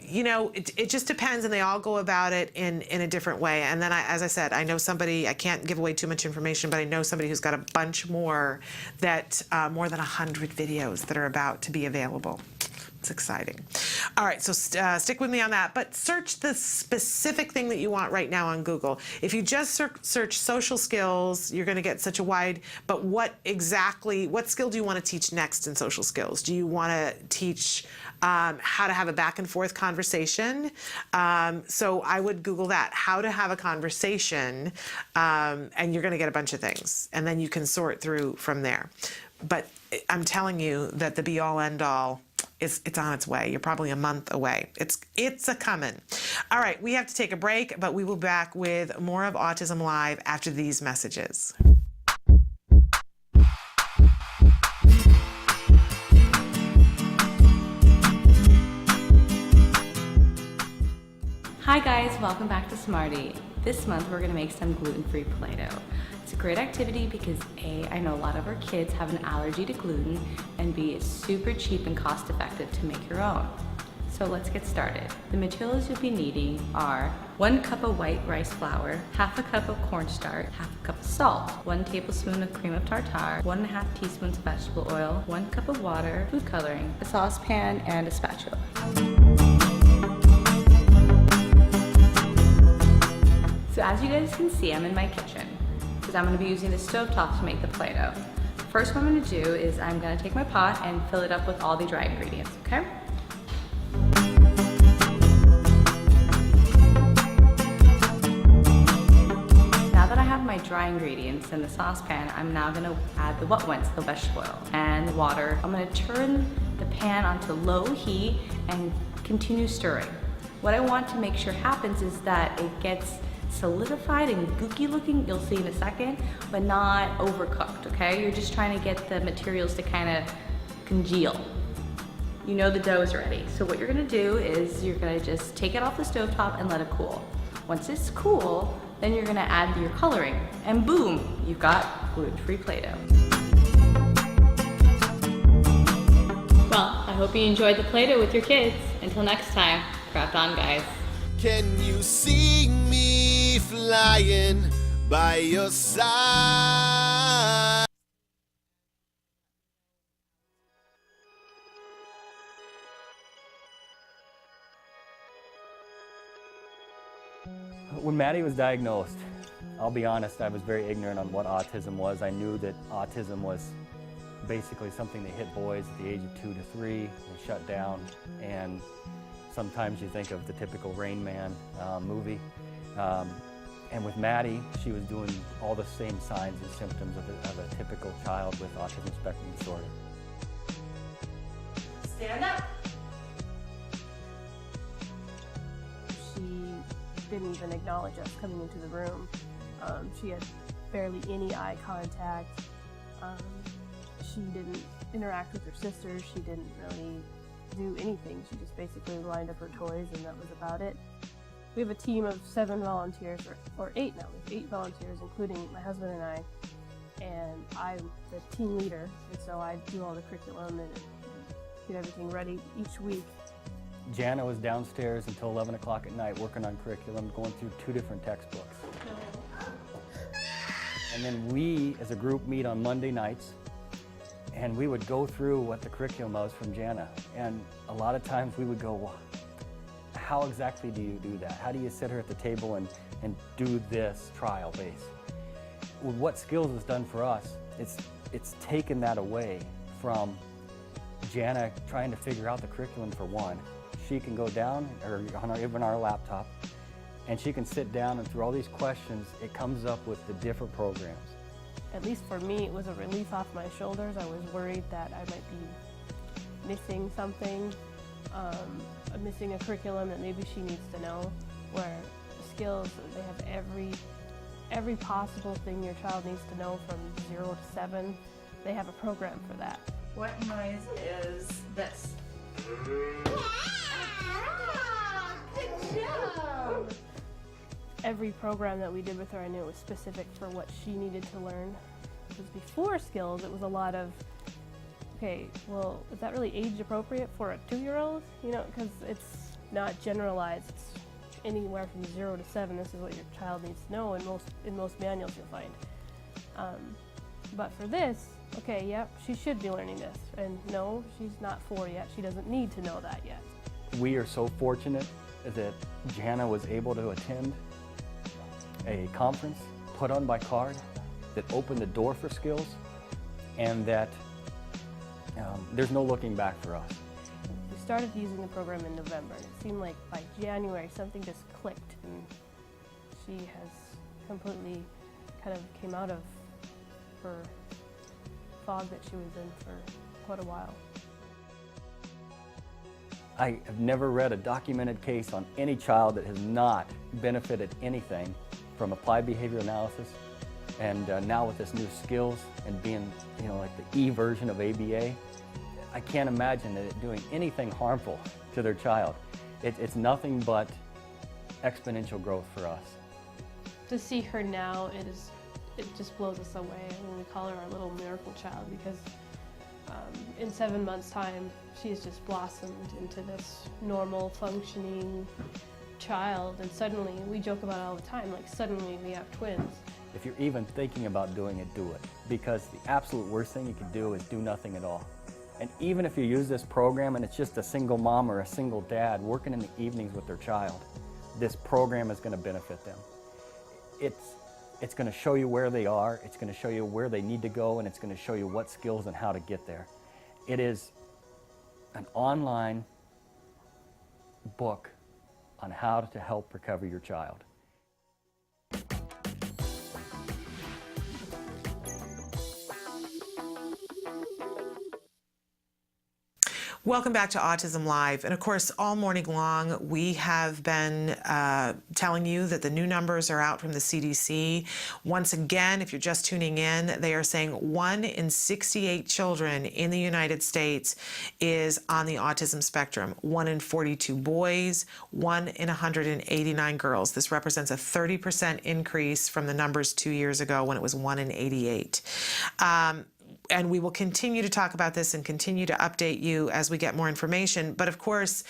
it just depends, and they all go about it in a different way. And then, as I said, I know somebody, I can't give away too much information, but I know somebody who's got a bunch more more than 100 videos that are about to be available. It's exciting. All right, so stick with me on that, but search the specific thing that you want right now on Google. If you just search social skills, you're going to get such a wide, but what skill do you want to teach next in social skills? Do you want to teach how to have a back and forth conversation? So I would Google that, how to have a conversation, and you're going to get a bunch of things, and then you can sort through from there. But I'm telling you that the be-all, end-all, it's on its way. You're probably a month away. It's a coming. All right, we have to take a break, but we will be back with more of Autism Live after these messages. Hi guys, welcome back to Smarty. This month we're gonna make some gluten-free Play-Doh. It's a great activity because A, I know a lot of our kids have an allergy to gluten, and B, it's super cheap and cost effective to make your own. So let's get started. The materials you'll be needing are 1 cup of white rice flour, half a cup of cornstarch, half a cup of salt, 1 tablespoon of cream of tartar, 1.5 teaspoons of vegetable oil, 1 cup of water, food coloring, a saucepan, and a spatula. So as you guys can see, I'm in my kitchen because I'm going to be using the stovetop to make the Play-Doh. First what I'm going to do is I'm going to take my pot and fill it up with all the dry ingredients, okay? dry ingredients in the saucepan, I'm now gonna add the what went, the vegetable oil and the water. I'm gonna turn the pan onto low heat and continue stirring. What I want to make sure happens is that it gets solidified and gooky looking, you'll see in a second, but not overcooked, okay? You're just trying to get the materials to kind of congeal. You know the dough is ready. So what you're gonna do is you're gonna just take it off the stovetop and let it cool. Once it's cool, then you're gonna add your coloring, and boom, you've got gluten-free Play-Doh. Well, I hope you enjoyed the Play-Doh with your kids. Until next time, craft on, guys. Can you see me flying by your side? When Maddie was diagnosed, I'll be honest, I was very ignorant on what autism was. I knew that autism was basically something that hit boys at the age of 2 to 3. They shut down, and sometimes you think of the typical Rain Man movie. And with Maddie, she was doing all the same signs and symptoms of a typical child with autism spectrum disorder. Stand up. She didn't even acknowledge us coming into the room. She had barely any eye contact. She didn't interact with her sisters. She didn't really do anything. She just basically lined up her toys, and that was about it. We have a team of 7 volunteers, or 8 now. We have 8 volunteers, including my husband and I. And I'm the team leader, and so I do all the curriculum and get everything ready each week. Jana was downstairs until 11 o'clock at night working on curriculum, going through 2 different textbooks. And then we, as a group, meet on Monday nights, and we would go through what the curriculum was from Jana. And a lot of times we would go, well, how exactly do you do that? How do you sit her at the table and do this trial base? What Skills has done for us, it's taken that away from Jana trying to figure out the curriculum for one. She can go down, or even our laptop, and she can sit down, and through all these questions, it comes up with the different programs. At least for me, it was a relief off my shoulders. I was worried that I might be missing something, missing a curriculum that maybe she needs to know, where Skills, they have every possible thing your child needs to know from 0 to 7. They have a program for that. What noise is this? Good job. Every program that we did with her, I knew it was specific for what she needed to learn. Because before Skills, it was a lot of, okay, well, is that really age appropriate for a 2-year-old? You know, because it's not generalized. It's anywhere from 0 to 7. This is what your child needs to know. In most manuals, you'll find. But for this, okay, yep, she should be learning this. And no, she's not 4 yet. She doesn't need to know that yet. We are so fortunate that Jana was able to attend a conference put on by CARD that opened the door for Skills, and that there's no looking back for us. We started using the program in November, and it seemed like by January something just clicked, and she has completely kind of came out of her fog that she was in for quite a while. I have never read a documented case on any child that has not benefited anything from applied behavior analysis, and now with this new Skills and being, you know, like the E version of ABA, I can't imagine that it doing anything harmful to their child. It's nothing but exponential growth for us. To see her now, it just blows us away. I mean, we call her our little miracle child because in 7 months' time, she's just blossomed into this normal, functioning child, and suddenly, we joke about it all the time, like suddenly we have twins. If you're even thinking about doing it, do it. Because the absolute worst thing you can do is do nothing at all. And even if you use this program and it's just a single mom or a single dad working in the evenings with their child, this program is going to benefit them. It's going to show you where they are, it's going to show you where they need to go, and it's going to show you what skills and how to get there. It is an online book on how to help recover your child. Welcome back to Autism Live. And of course, all morning long, we have been telling you that the new numbers are out from the CDC. Once again, if you're just tuning in, they are saying 1 in 68 children in the United States is on the autism spectrum. 1 in 42 boys, 1 in 189 girls. This represents a 30% increase from the numbers 2 years ago when it was 1 in 88. And we will continue to talk about this and continue to update you as we get more information. But of course,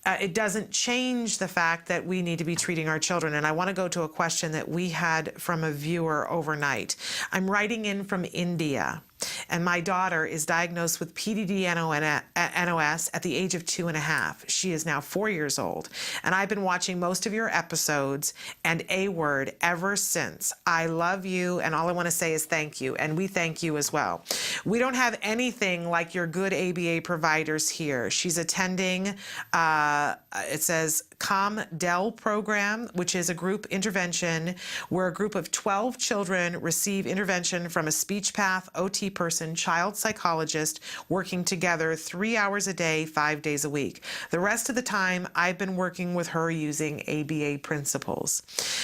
it doesn't change the fact that we need to be treating our children. And I want to go to a question that we had from a viewer overnight. I'm writing in from India, and my daughter is diagnosed with PDD-NOS at the age of 2.5. She is now 4 years old. And I've been watching most of your episodes and A-Word ever since. I love you, and all I want to say is thank you. And we thank you as well. We don't have anything like your good ABA providers here. She's attending it says ComDel program, which is a group intervention where a group of 12 children receive intervention from a speech path, OT person, child psychologist, working together 3 hours a day, 5 days a week. The rest of the time, I've been working with her using ABA principles.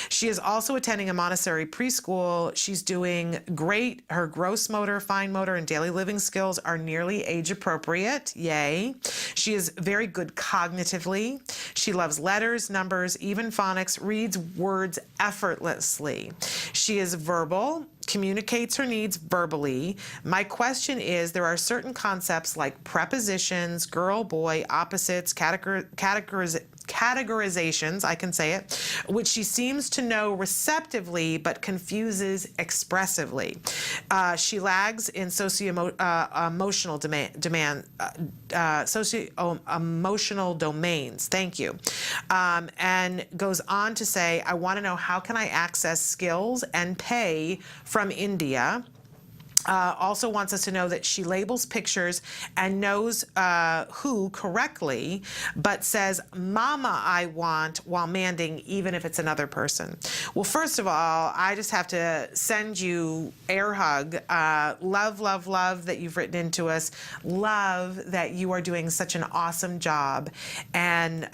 She is also attending a Montessori preschool. She's doing great. Her gross motor, fine motor, and daily living skills are nearly age appropriate. Yay. She is very good cognitively. She loves letters, numbers, even phonics, reads words effortlessly. She is verbal, communicates her needs verbally. My question is, there are certain concepts like prepositions, girl, boy, opposites, categorizations, I can say it, which she seems to know receptively but confuses expressively. She lags in socio-emotional domains. Thank you. And goes on to say, I want to know, how can I access skills and pay from India? Also wants us to know that she labels pictures and knows who correctly, but says, Mama, I want, while manding, even if it's another person. Well, first of all, I just have to send you air hug. Love, love, love that you've written into us. Love that you are doing such an awesome job. And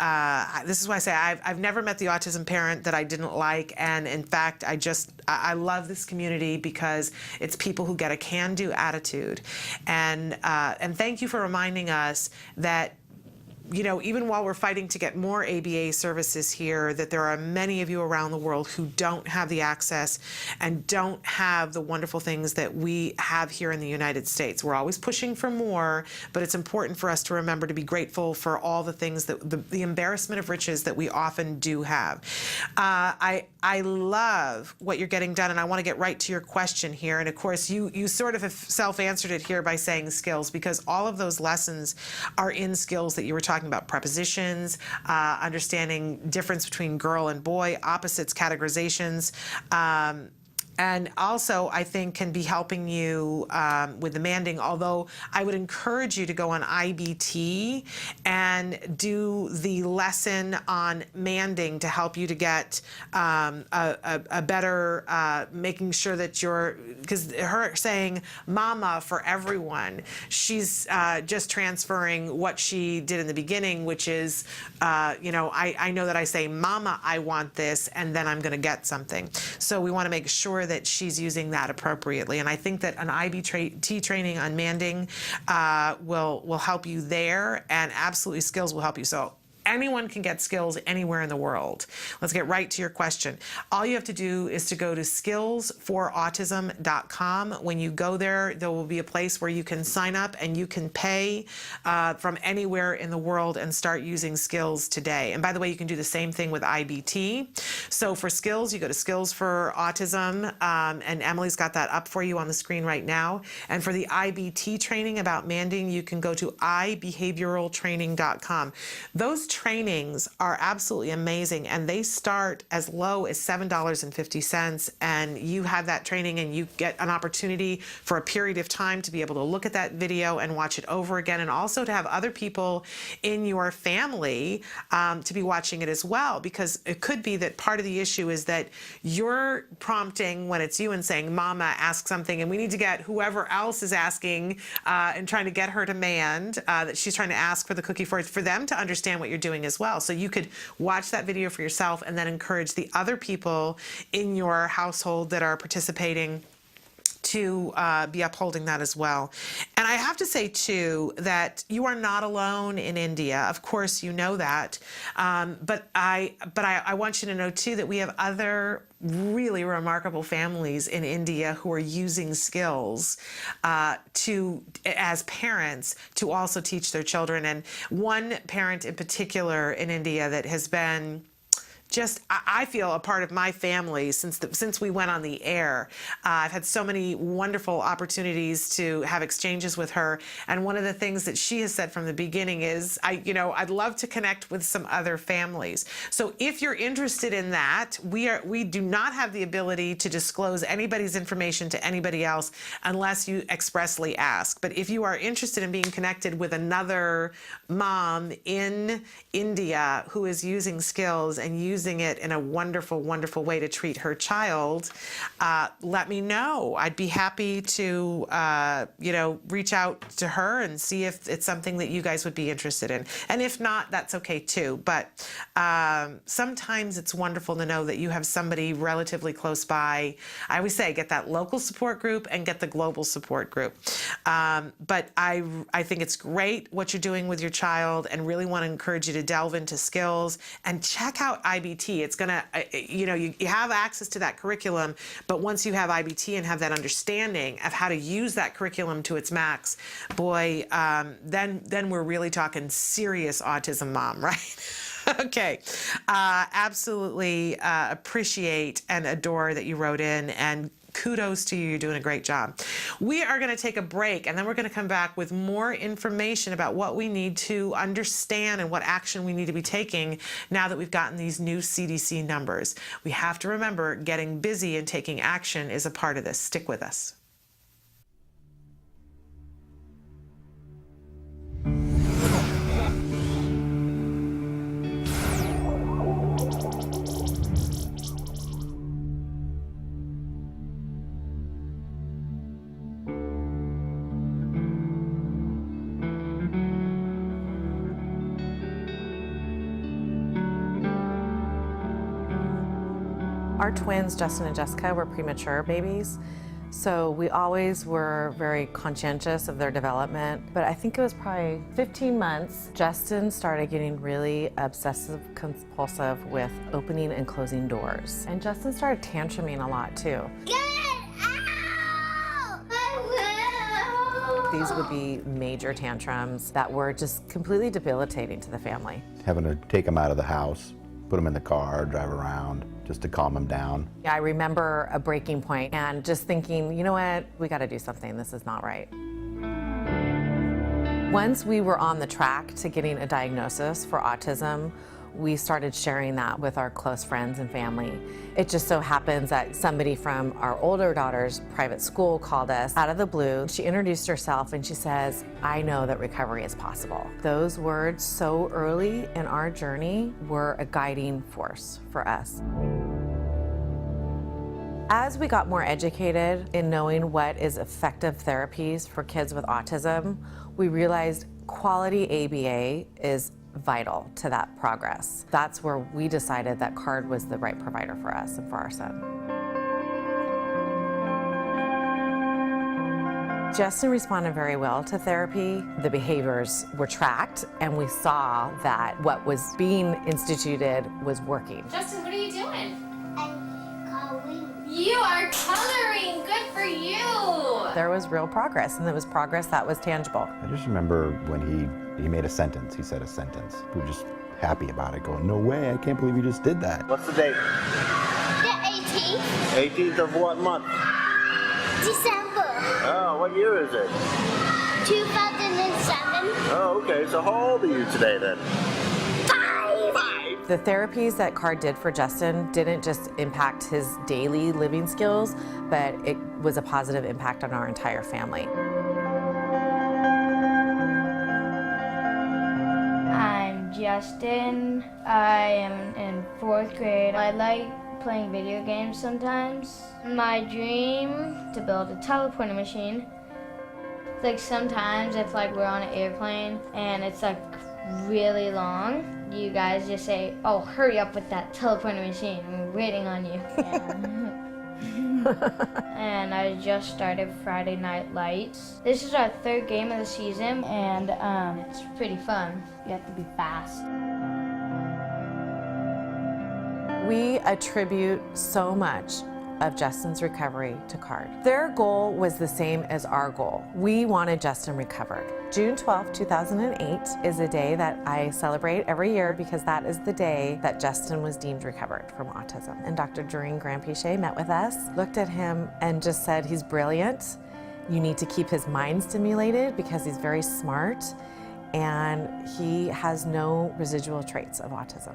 this is why I say I've never met the autism parent that I didn't like. And in fact, I love this community because it's people who get a can-do attitude. And thank you for reminding us that, you know, even while we're fighting to get more ABA services here, that there are many of you around the world who don't have the access and don't have the wonderful things that we have here in the United States. We're always pushing for more, but it's important for us to remember to be grateful for all the things that the embarrassment of riches that we often do have. I love what you're getting done, and I want to get right to your question here. And of course, you sort of have self-answered it here by saying skills, because all of those lessons are in skills that you were talking about: prepositions, understanding difference between girl and boy, opposites, categorizations, and also I think can be helping you with the manding, although I would encourage you to go on IBT and do the lesson on manding to help you to get a better, making sure that because her saying mama for everyone, she's just transferring what she did in the beginning, which is, you know, I know that I say, Mama, I want this, and then I'm going to get something. So we want to make sure that she's using that appropriately. And I think that an IBT training on manding will help you there, and absolutely skills will help you. So anyone can get skills anywhere in the world. Let's get right to your question. All you have to do is to go to skillsforautism.com. When you go there, there will be a place where you can sign up and you can pay from anywhere in the world and start using skills today. And by the way, you can do the same thing with IBT. So for skills, you go to Skills for Autism, and Emily's got that up for you on the screen right now. And for the IBT training about manding, you can go to ibehavioraltraining.com. Those trainings are absolutely amazing, and they start as low as $7.50, and you have that training and you get an opportunity for a period of time to be able to look at that video and watch it over again, and also to have other people in your family to be watching it as well, because it could be that part of the issue is that you're prompting when it's you and saying, Mama, ask something, and we need to get whoever else is asking and trying to get her demand that she's trying to ask for the cookie for them to understand what you're doing as well. So you could watch that video for yourself and then encourage the other people in your household that are participating to be upholding that as well. And I have to say too that you are not alone in India. Of course, you know that, but I want you to know too that we have other really remarkable families in India who are using skills as parents to also teach their children. And one parent in particular in India that has been just, I feel, a part of my family since we went on the air. I've had so many wonderful opportunities to have exchanges with her, and one of the things that she has said from the beginning is, I'd love to connect with some other families. So if you're interested in that, we do not have the ability to disclose anybody's information to anybody else unless you expressly ask. But if you are interested in being connected with another mom in India who is using skills and using it in a wonderful, wonderful way to treat her child, let me know. I'd be happy to, reach out to her and see if it's something that you guys would be interested in. And if not, that's okay too. But sometimes it's wonderful to know that you have somebody relatively close by. I always say, get that local support group and get the global support group. But I think it's great what you're doing with your child, and really want to encourage you to delve into skills and check out IBT. It's going to, you have access to that curriculum, but once you have IBT and have that understanding of how to use that curriculum to its max, boy, then we're really talking serious autism mom, right? Okay. Absolutely appreciate and adore that you wrote in, and kudos to you. You're doing a great job. We are going to take a break, and then we're going to come back with more information about what we need to understand and what action we need to be taking now that we've gotten these new CDC numbers. We have to remember, getting busy and taking action is a part of this. Stick with us. Our twins, Justin and Jessica, were premature babies, so we always were very conscientious of their development. But I think it was probably 15 months, Justin started getting really obsessive compulsive with opening and closing doors. And Justin started tantruming a lot too. Get out! I will! These would be major tantrums that were just completely debilitating to the family. Having to take them out of the house, put them in the car, drive around, just to calm them down. Yeah, I remember a breaking point and just thinking, you know what, we got to do something. This is not right. Once we were on the track to getting a diagnosis for autism, we started sharing that with our close friends and family. It just so happens that somebody from our older daughter's private school called us out of the blue. She introduced herself and she says, I know that recovery is possible. Those words so early in our journey were a guiding force for us. As we got more educated in knowing what is effective therapies for kids with autism, we realized quality ABA is vital to that progress. that's where we decided that CARD was the right provider for us and for our son. Justin responded very well to therapy. The behaviors were tracked, and we saw that what was being instituted was working. Justin, what are you doing? I'm coloring. You are coloring. Good for you. There was real progress, and there was progress that was tangible. I just remember when he made a sentence, he said a sentence. We were just happy about it, going, no way, I can't believe you just did that. What's the date? The 18th. 18th of what month? December. Oh, what year is it? 2007. Oh, okay. So how old are you today then? 5. The therapies that CARD did for Justin didn't just impact his daily living skills, but it was a positive impact on our entire family. I'm Justin. I am in 4th grade. I like playing video games sometimes. My dream to build a teleporting machine. It's like sometimes if like we're on an airplane and it's like really long, you guys just say, oh, hurry up with that teleporting machine, we're waiting on you. And I just started Friday Night Lights. This is our 3rd game of the season, and it's pretty fun. You have to be fast. We attribute so much of Justin's recovery to CARD. Their goal was the same as our goal. We wanted Justin recovered. June 12, 2008 is a day that I celebrate every year because that is the day that Justin was deemed recovered from autism. And Dr. Doreen Grandpichet met with us, looked at him and just said, he's brilliant. You need to keep his mind stimulated because he's very smart and he has no residual traits of autism.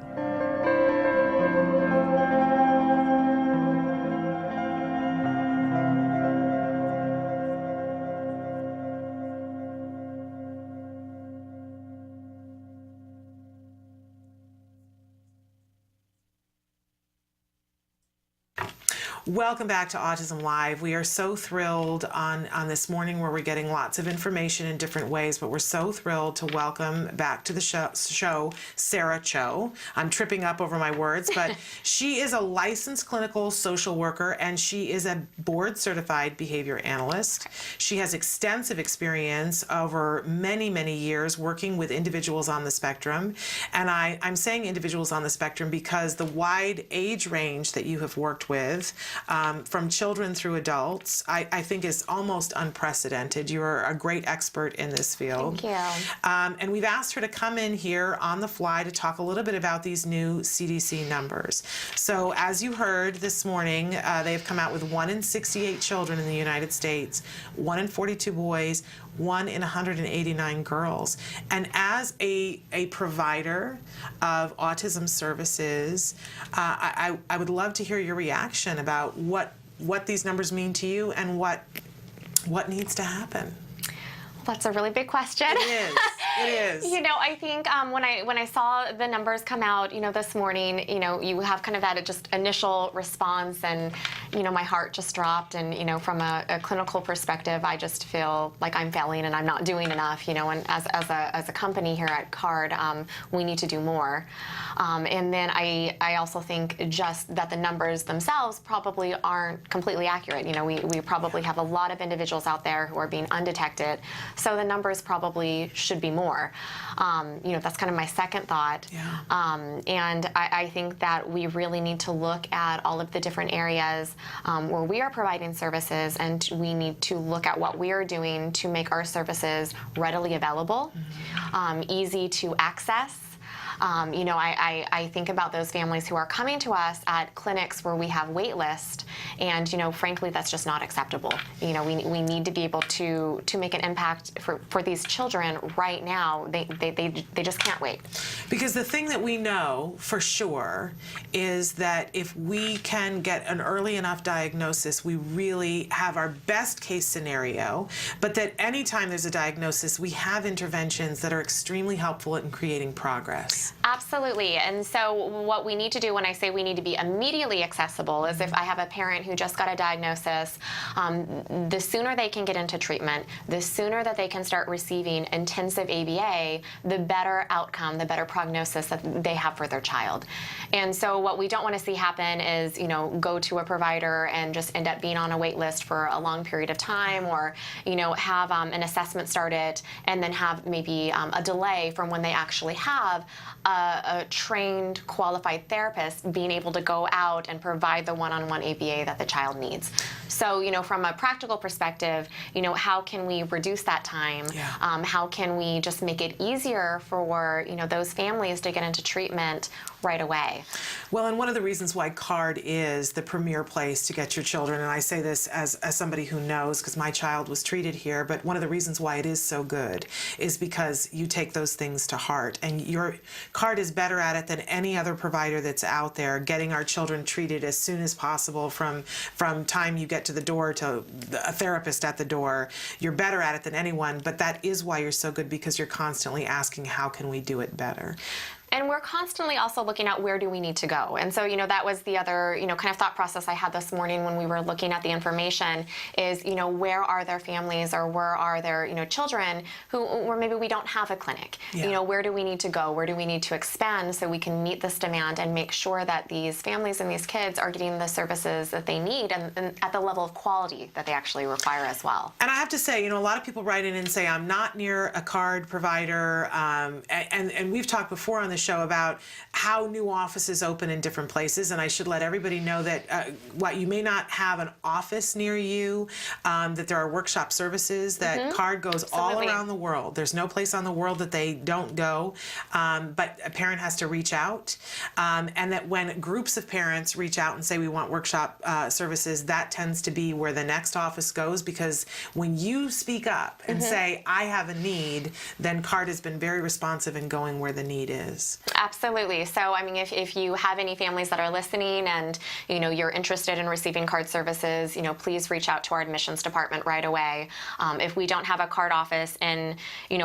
Welcome back to Autism Live. We are so thrilled on this morning where we're getting lots of information in different ways, but we're so thrilled to welcome back to the show Sarah Cho. I'm tripping up over my words, but she is a licensed clinical social worker and she is a board-certified behavior analyst. She has extensive experience over many, many years working with individuals on the spectrum. And I'm saying individuals on the spectrum because the wide age range that you have worked with, from children through adults, I think is almost unprecedented. You're a great expert in this field. Thank you. And we've asked her to come in here on the fly to talk a little bit about these new CDC numbers. So as you heard this morning, they have come out with 1 in 68 children in the United States, 1 in 42 boys, 1 in 189 girls. And as a provider of autism services, I would love to hear your reaction about what these numbers mean to you and what needs to happen. That's a really big question. It is. It is. You know, I think when I saw the numbers come out, this morning, you have kind of that just initial response, and my heart just dropped. And from a clinical perspective, I just feel like I'm failing and I'm not doing enough. And as a company here at CARD, we need to do more. And then I also think just that the numbers themselves probably aren't completely accurate. We probably have a lot of individuals out there who are being undetected. So the numbers probably should be more. That's kind of my second thought. Yeah. And I think that we really need to look at all of the different areas where we are providing services, and we need to look at what we are doing to make our services readily available, easy to access. I think about those families who are coming to us at clinics where we have wait lists, and frankly, that's just not acceptable. We need to be able to make an impact for these children right now. They just can't wait. Because the thing that we know for sure is that if we can get an early enough diagnosis, we really have our best case scenario, but that anytime there's a diagnosis, we have interventions that are extremely helpful in creating progress. Absolutely. And so what we need to do when I say we need to be immediately accessible is if I have a parent who just got a diagnosis, the sooner they can get into treatment, the sooner that they can start receiving intensive ABA, the better outcome, the better prognosis that they have for their child. And so what we don't want to see happen is, go to a provider and just end up being on a wait list for a long period of time, or, have an assessment started and then have maybe a delay from when they actually have a trained, qualified therapist being able to go out and provide the one-on-one ABA that the child needs. So, from a practical perspective, how can we reduce that time? Yeah. How can we just make it easier for, those families to get into treatment right away? Well, and one of the reasons why CARD is the premier place to get your children, and I say this as somebody who knows because my child was treated here, but one of the reasons why it is so good is because you take those things to heart and you're CARD is better at it than any other provider that's out there, getting our children treated as soon as possible from time you get to the door to a therapist at the door. You're better at it than anyone, but that is why you're so good, because you're constantly asking, how can we do it better? And we're constantly also looking at where do we need to go. And so, that was the other, kind of thought process I had this morning when we were looking at the information is, where are there families or where are there, children where maybe we don't have a clinic? Yeah. Where do we need to go? Where do we need to expand so we can meet this demand and make sure that these families and these kids are getting the services that they need and at the level of quality that they actually require as well. And I have to say, a lot of people write in and say, I'm not near a CARD provider, and we've talked before on the show about how new offices open in different places, and I should let everybody know that you may not have an office near you, that there are workshop services, that CARD goes all around the world. There's no place on the world that they don't go, but a parent has to reach out, and that when groups of parents reach out and say we want workshop services, that tends to be where the next office goes, because when you speak up and say, I have a need, then CARD has been very responsive in going where the need is. Absolutely. So, if you have any families that are listening and, you're interested in receiving CARD services, please reach out to our admissions department right away. If we don't have a CARD office in,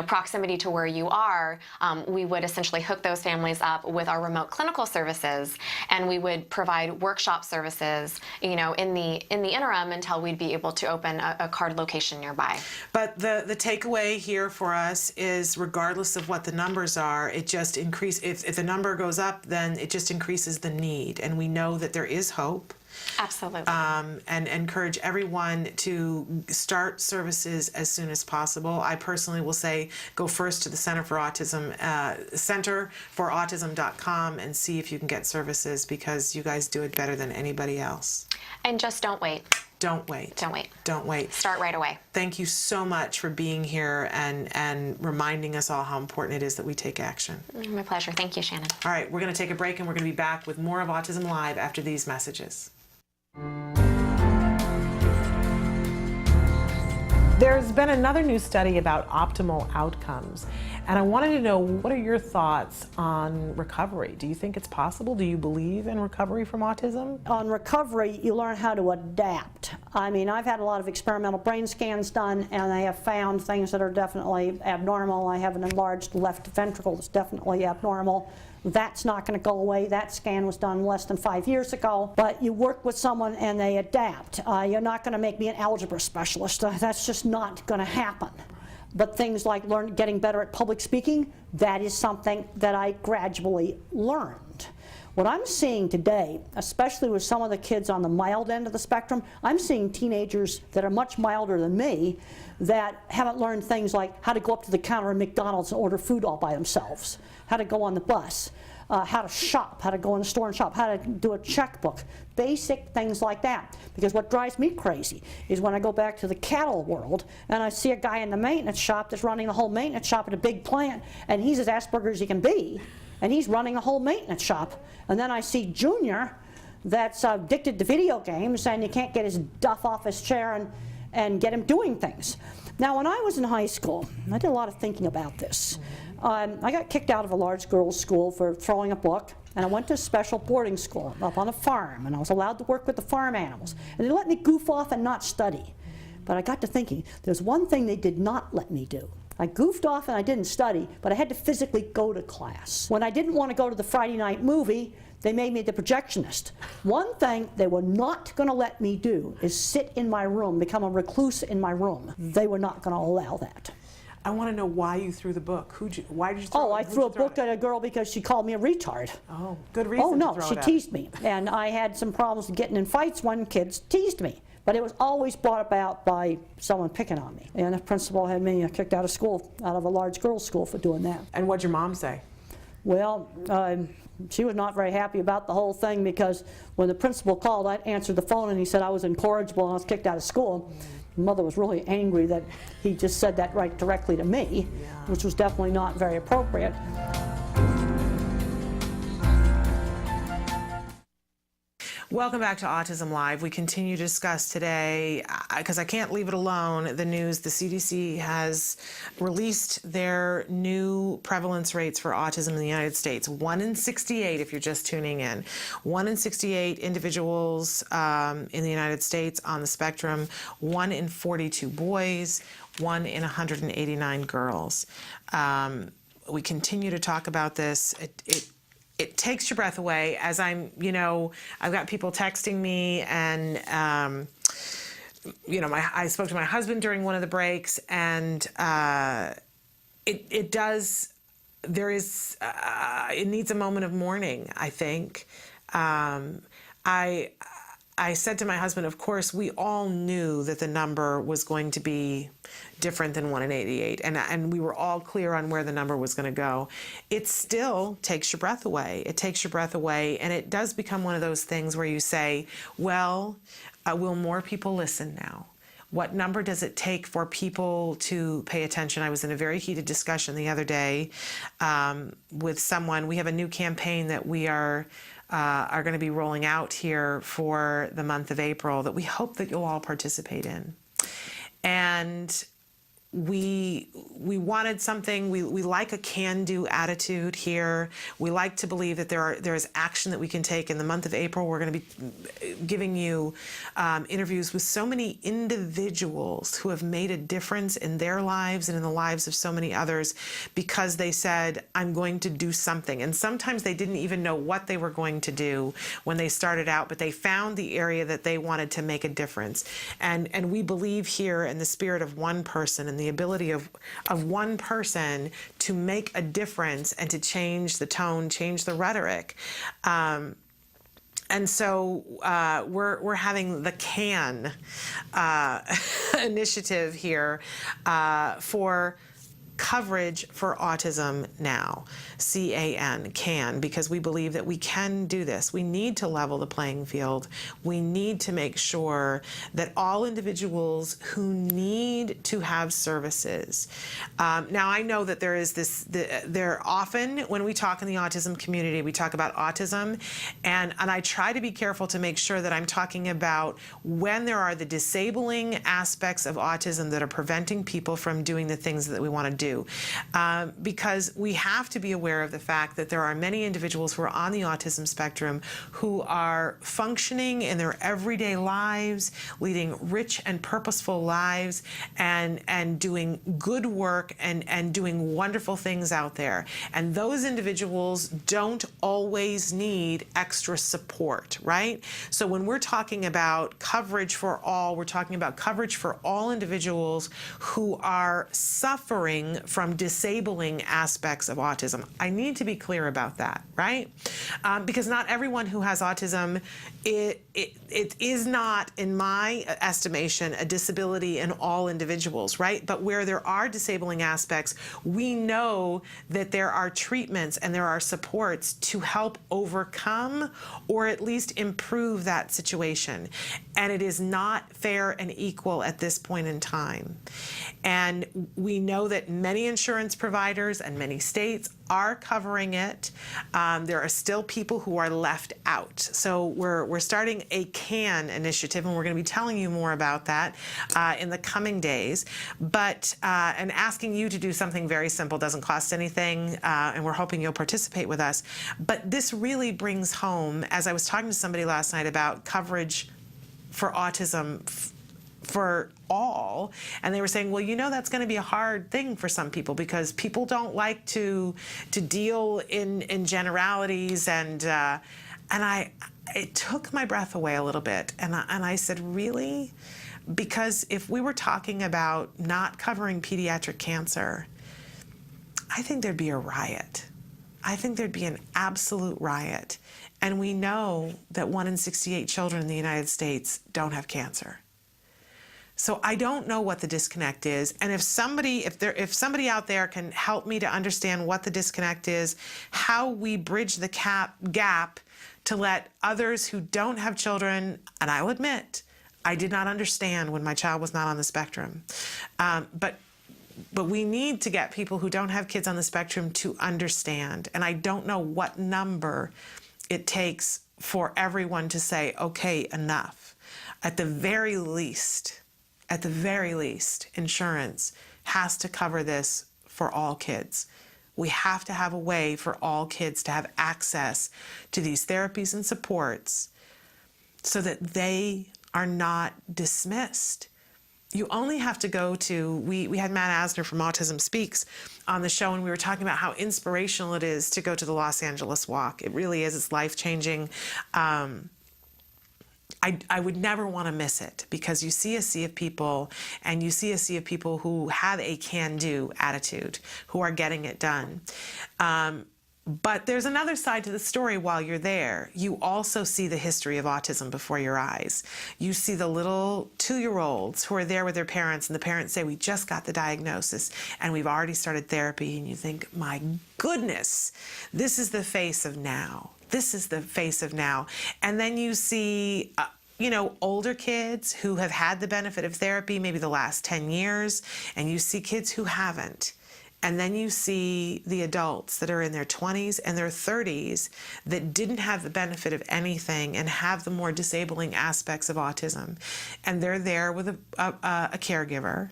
proximity to where you are, we would essentially hook those families up with our remote clinical services, and we would provide workshop services, in the interim until we'd be able to open a CARD location nearby. But the takeaway here for us is, regardless of what the numbers are, it just increases. If the number goes up, then it just increases the need, and we know that there is hope. Absolutely. And encourage everyone to start services as soon as possible. I personally will say, go first to the Center for Autism, centerforautism.com, and see if you can get services, because you guys do it better than anybody else. And just don't wait. Don't wait. Don't wait. Don't wait. Start right away. Thank you so much for being here and reminding us all how important it is that we take action. My pleasure. Thank you, Shannon. All right, we're going to take a break, and we're going to be back with more of Autism Live after these messages. There's been another new study about optimal outcomes, and I wanted to know, what are your thoughts on recovery? Do you think it's possible? Do you believe in recovery from autism? On recovery, you learn how to adapt. I've had a lot of experimental brain scans done, and I have found things that are definitely abnormal. I have an enlarged left ventricle that's definitely abnormal. That's not going to go away. That scan was done less than 5 years ago. But you work with someone and they adapt. You're not going to make me an algebra specialist. That's just not going to happen. But things like getting better at public speaking, that is something that I gradually learned. What I'm seeing today, especially with some of the kids on the mild end of the spectrum, I'm seeing teenagers that are much milder than me that haven't learned things like how to go up to the counter at McDonald's and order food all by themselves, how to go on the bus, how to shop, how to go in the store and shop, how to do a checkbook, basic things like that. Because what drives me crazy is when I go back to the cattle world and I see a guy in the maintenance shop that's running the whole maintenance shop at a big plant, and he's as Asperger's as he can be, and he's running a whole maintenance shop. And then I see Junior that's addicted to video games, and you can't get his duff off his chair and get him doing things. Now, when I was in high school, I did a lot of thinking about this. I got kicked out of a large girls' school for throwing a book, and I went to a special boarding school up on a farm, and I was allowed to work with the farm animals. And they let me goof off and not study. But I got to thinking, there's one thing they did not let me do. I goofed off and I didn't study, but I had to physically go to class. When I didn't want to go to the Friday night movie, they made me the projectionist. One thing they were not going to let me do is sit in my room, become a recluse in my room. They were not going to allow that. I want to know why you threw the book. Why did you throw it? Oh, I threw a book at a girl because she called me a retard. Oh, good reason. Oh, no, to throw she it at teased me. And I had some problems getting in fights when kids teased me. But it was always brought about by someone picking on me. And the principal had me kicked out of school, out of a large girls' school for doing that. And what'd your mom say? Well, she was not very happy about the whole thing, because when the principal called, I answered the phone and he said I was incorrigible and I was kicked out of school. Mother was really angry that he just said that right directly to me, which was definitely not very appropriate. Welcome back to Autism Live. We continue to discuss today, because I can't leave it alone, the news. The CDC has released their new prevalence rates for autism in the United States. 1 in 68, if you're just tuning in. 1 in 68 individuals in the United States on the spectrum. 1 in 42 boys. 1 in 189 girls. We continue to talk about this. It takes your breath away as I've got people texting me and, I spoke to my husband during one of the breaks, and it needs a moment of mourning, I think. I said to my husband, of course, we all knew that the number was going to be different than 1 in 88, and we were all clear on where the number was going to go. It still takes your breath away. It takes your breath away, and it does become one of those things where you say, well, will more people listen now? What number does it take for people to pay attention? I was in a very heated discussion the other day with someone. We have a new campaign that we are going to be rolling out here for the month of April that we hope that you'll all participate in. And we wanted something, we like a can-do attitude here. We like to believe that there is action that we can take. In the month of April, we're going to be giving you interviews with so many individuals who have made a difference in their lives and in the lives of so many others because they said, I'm going to do something. And sometimes they didn't even know what they were going to do when they started out, but they found the area that they wanted to make a difference. And we believe here in the spirit of one person and the ability of one person to make a difference and to change the tone, change the rhetoric. And so we're having the CAN initiative here for Coverage for Autism Now, CAN, because we believe that we can do this. We need to level the playing field. We need to make sure that all individuals who need to have services. Now, I know that there often, when we talk in the autism community, we talk about autism, and I try to be careful to make sure that I'm talking about when there are the disabling aspects of autism that are preventing people from doing the things that we want to do. Because we have to be aware of the fact that there are many individuals who are on the autism spectrum who are functioning in their everyday lives, leading rich and purposeful lives, and doing good work and doing wonderful things out there. And those individuals don't always need extra support, right? So when we're talking about coverage for all, we're talking about coverage for all individuals who are suffering from disabling aspects of autism. I need to be clear about that, right? Because not everyone who has autism, it is not, in my estimation, a disability in all individuals, right? But where there are disabling aspects, we know that there are treatments and there are supports to help overcome or at least improve that situation. And it is not fair and equal at this point in time. And we know that many insurance providers and many states are covering it. There are still people who are left out. So we're starting a CAN initiative, and we're going to be telling you more about that in the coming days. But and asking you to do something very simple, doesn't cost anything, and we're hoping you'll participate with us. But this really brings home, as I was talking to somebody last night about coverage for autism for all, and they were saying, well, that's going to be a hard thing for some people because people don't like to deal in generalities, and it took my breath away a little bit, and I said, really? Because if we were talking about not covering pediatric cancer, I think there'd be a riot. I think there'd be an absolute riot. And we know that 1 in 68 children in the United States don't have cancer. So I don't know what the disconnect is, and if somebody out there can help me to understand what the disconnect is, how we bridge the gap to let others who don't have children, and I'll admit, I did not understand when my child was not on the spectrum, but we need to get people who don't have kids on the spectrum to understand, and I don't know what number it takes for everyone to say, okay, enough. At the very least, insurance has to cover this for all kids. We have to have a way for all kids to have access to these therapies and supports so that they are not dismissed. You only have to go to, we had Matt Asner from Autism Speaks on the show, and we were talking about how inspirational it is to go to the Los Angeles Walk. It really is. It's life-changing. I would never want to miss it, because you see a sea of people, and you see a sea of people who have a can-do attitude, who are getting it done. But there's another side to the story while you're there. You also see the history of autism before your eyes. You see the little 2-year-olds who are there with their parents, and the parents say, we just got the diagnosis and we've already started therapy. And you think, my goodness, this is the face of now. This is the face of now. And then you see older kids who have had the benefit of therapy maybe the last 10 years, and you see kids who haven't. And then you see the adults that are in their 20s and their 30s that didn't have the benefit of anything and have the more disabling aspects of autism. And they're there with a caregiver.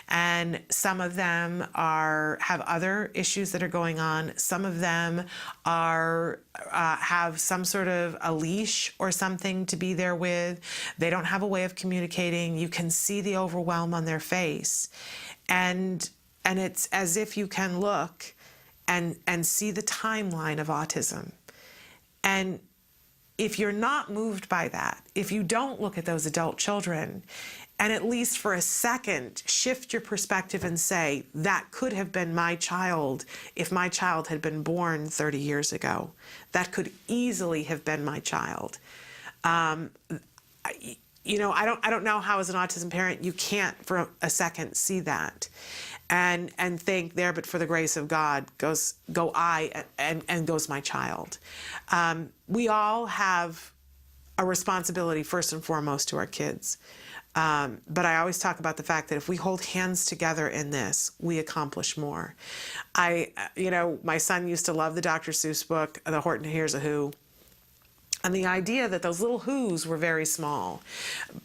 And some of them have other issues that are going on. Some of them have some sort of a leash or something to be there with. They don't have a way of communicating. You can see the overwhelm on their face. And it's as if you can look and see the timeline of autism. And if you're not moved by that, if you don't look at those adult children, and at least for a second shift your perspective and say, that could have been my child if my child had been born 30 years ago. That could easily have been my child. I don't know how, as an autism parent, you can't for a second see that and think, there but for the grace of God go I and goes my child. We all have a responsibility first and foremost to our kids. But I always talk about the fact that if we hold hands together in this, we accomplish more. My son used to love the Dr. Seuss book, The Horton Hears a Who. And the idea that those little who's were very small,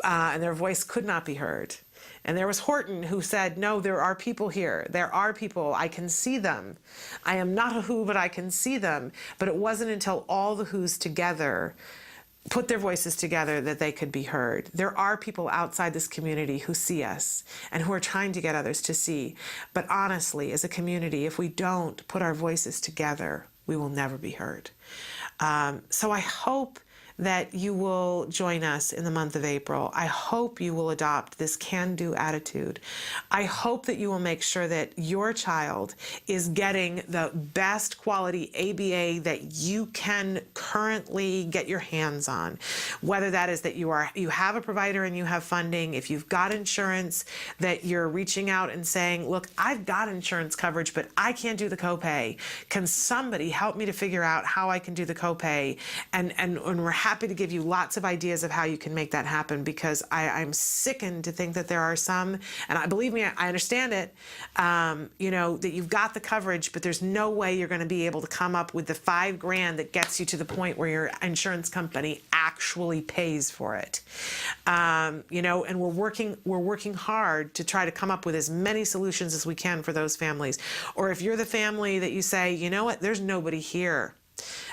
and their voice could not be heard. And there was Horton who said, no, there are people here. There are people. I can see them. I am not a who, but I can see them. But it wasn't until all the who's together put their voices together that they could be heard. There are people outside this community who see us and who are trying to get others to see. But honestly, as a community, if we don't put our voices together, we will never be heard. So I hope that you will join us in the month of April. I hope you will adopt this can-do attitude. I hope that you will make sure that your child is getting the best quality ABA that you can currently get your hands on. Whether that is that you have a provider and you have funding, if you've got insurance, that you're reaching out and saying, look, I've got insurance coverage, but I can't do the copay. Can somebody help me to figure out how I can do the copay? And we're happy to give you lots of ideas of how you can make that happen, because I'm sickened to think that there are some, and believe me, I understand it, that you've got the coverage, but there's no way you're going to be able to come up with the $5,000 that gets you to the point where your insurance company actually pays for it. And we're working hard to try to come up with as many solutions as we can for those families. Or if you're the family that you say, you know what, there's nobody here.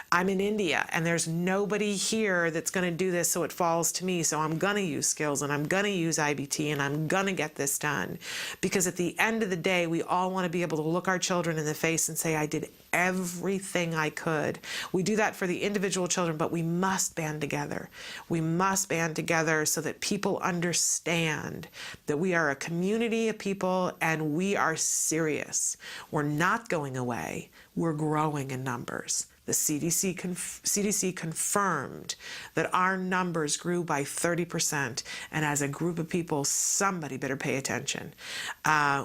I'm in India and there's nobody here that's going to do this, so it falls to me. So I'm going to use skills and I'm going to use IBT and I'm going to get this done. Because at the end of the day, we all want to be able to look our children in the face and say, I did everything I could. We do that for the individual children, but we must band together. We must band together so that people understand that we are a community of people and we are serious. We're not going away. We're growing in numbers. The CDC confirmed that our numbers grew by 30%, and as a group of people, somebody better pay attention.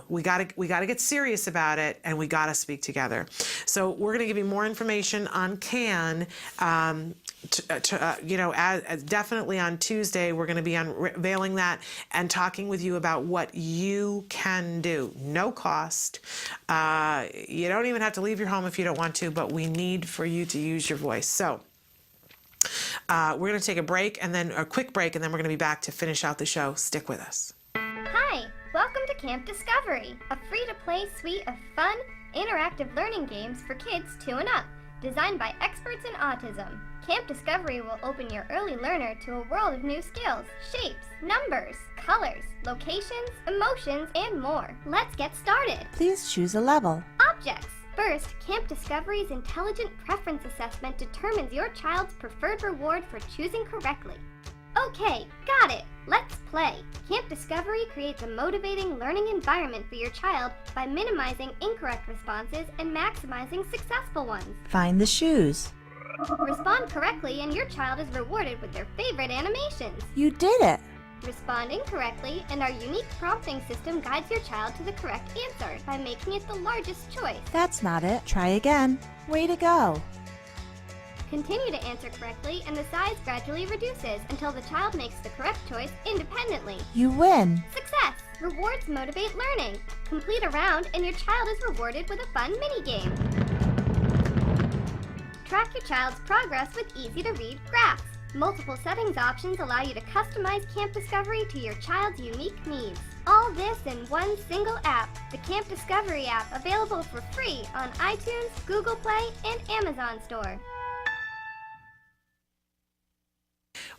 We gotta get serious about it, and we gotta speak together. So we're gonna give you more information on CAN. Definitely on Tuesday, we're going to be unveiling that and talking with you about what you can do. No cost. You don't even have to leave your home if you don't want to, but we need for you to use your voice. So We're going to take a break, and then a quick break, and then we're going to be back to finish out the show. Stick with us. Hi, welcome to Camp Discovery, a free-to-play suite of fun, interactive learning games for kids 2 and up, designed by experts in autism. Camp Discovery will open your early learner to a world of new skills, shapes, numbers, colors, locations, emotions, and more. Let's get started. Please choose a level. Objects. First, Camp Discovery's Intelligent Preference Assessment determines your child's preferred reward for choosing correctly. Okay, got it. Let's play. Camp Discovery creates a motivating learning environment for your child by minimizing incorrect responses and maximizing successful ones. Find the shoes. Respond correctly and your child is rewarded with their favorite animations. You did it. Respond incorrectly and our unique prompting system guides your child to the correct answer by making it the largest choice. That's not it. Try again. Way to go. Continue to answer correctly and the size gradually reduces until the child makes the correct choice independently. You win. Success! Rewards motivate learning. Complete a round and your child is rewarded with a fun mini-game. Track your child's progress with easy-to-read graphs. Multiple settings options allow you to customize Camp Discovery to your child's unique needs. All this in one single app, the Camp Discovery app, available for free on iTunes, Google Play, and Amazon Store.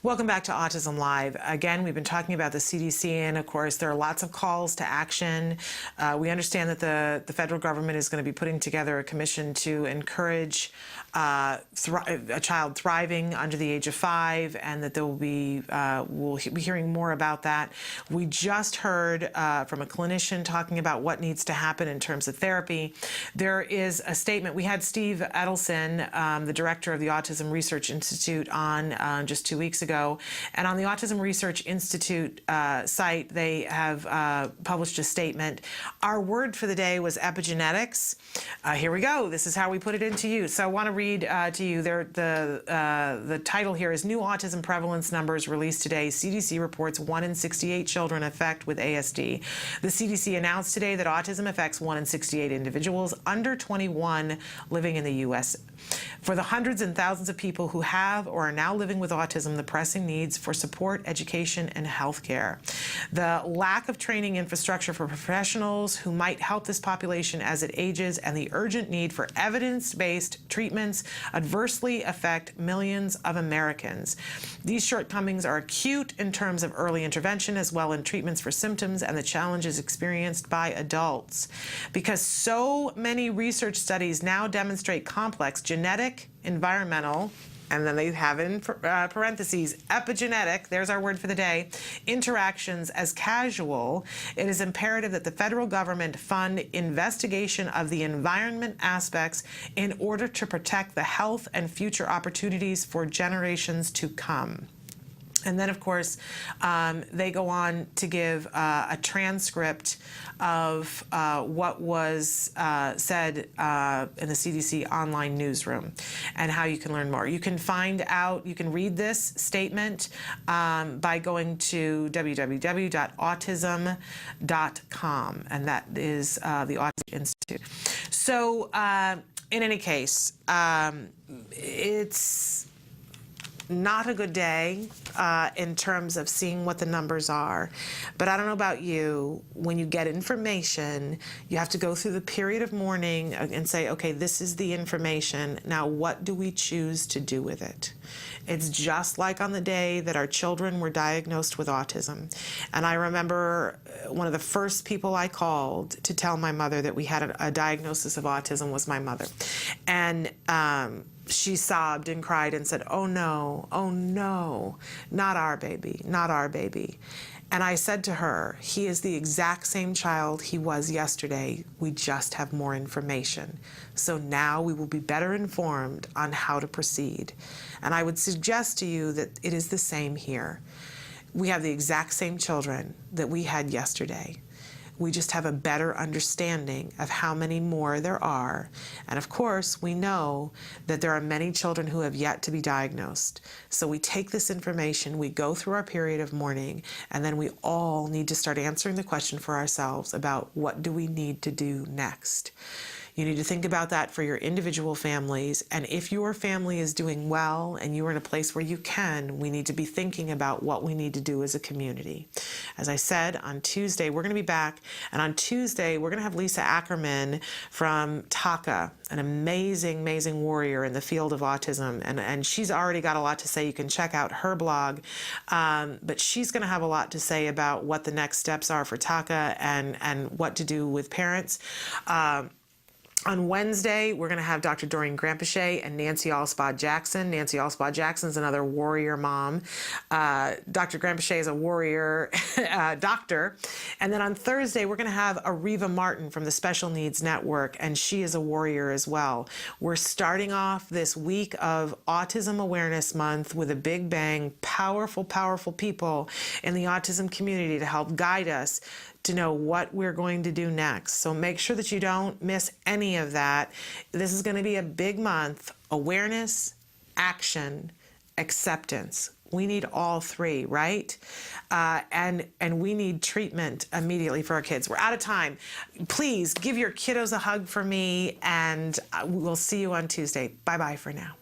Welcome back to Autism Live. Again, we've been talking about the CDC, and of course, there are lots of calls to action. We understand that the federal government is going to be putting together a commission to encourage a child thriving under the age of 5, and that there will be, we'll be hearing more about that. We just heard from a clinician talking about what needs to happen in terms of therapy. There is a statement. We had Steve Edelson, the director of the Autism Research Institute, on just 2 weeks ago. And on the Autism Research Institute site, they have published a statement. Our word for the day was epigenetics. Here we go. This is how we put it into use. So I want to read to you the title here is New Autism Prevalence Numbers Released Today. CDC reports 1 in 68 children affected with ASD. The CDC announced today that autism affects 1 in 68 individuals under 21 living in the U.S. For the hundreds and thousands of people who have or are now living with autism, the pressing needs for support, education, and health care. The lack of training infrastructure for professionals who might help this population as it ages, and the urgent need for evidence-based treatments adversely affect millions of Americans. These shortcomings are acute in terms of early intervention as well in treatments for symptoms and the challenges experienced by adults. Because so many research studies now demonstrate complex genetic, environmental, and then they have in parentheses, epigenetic, there's our word for the day, interactions as casual, it is imperative that the federal government fund investigation of the environment aspects in order to protect the health and future opportunities for generations to come. And then, of course, they go on to give a transcript of what was said in the CDC online newsroom and how you can learn more. You can find out, you can read this statement by going to www.autism.com, and that is the Autism Institute. So, in any case, it's not a good day in terms of seeing what the numbers are. But I don't know about you, when you get information, you have to go through the period of mourning and say, okay, this is the information. Now, what do we choose to do with it? It's just like on the day that our children were diagnosed with autism. And I remember one of the first people I called to tell my mother that we had a diagnosis of autism was my mother. And she sobbed and cried and said, oh no, not our baby, not our baby. And I said to her, he is the exact same child he was yesterday. We just have more information. So now we will be better informed on how to proceed. And I would suggest to you that it is the same here. We have the exact same children that we had yesterday. We just have a better understanding of how many more there are. And of course, we know that there are many children who have yet to be diagnosed. So we take this information, we go through our period of mourning, and then we all need to start answering the question for ourselves about what do we need to do next. You need to think about that for your individual families. And if your family is doing well and you're in a place where you can, we need to be thinking about what we need to do as a community. As I said, on Tuesday, we're going to be back. And on Tuesday, we're going to have Lisa Ackerman from TACA, an amazing, amazing warrior in the field of autism. And she's already got a lot to say. You can check out her blog. But she's going to have a lot to say about what the next steps are for TACA and what to do with parents. On Wednesday, we're going to have Dr. Doreen Grampachet and Nancy Alspaugh-Jackson. Nancy Alspaugh-Jackson's another warrior mom. Dr. Grampachet is a warrior doctor. And then on Thursday, we're going to have Ariva Martin from the Special Needs Network, and she is a warrior as well. We're starting off this week of Autism Awareness Month with a big bang, powerful, powerful people in the autism community to help guide us to know what we're going to do next. So make sure that you don't miss any of that. This is going to be a big month. Awareness, action, acceptance. We need all three, right? And we need treatment immediately for our kids. We're out of time. Please give your kiddos a hug for me, and we'll see you on Tuesday. Bye-bye for now.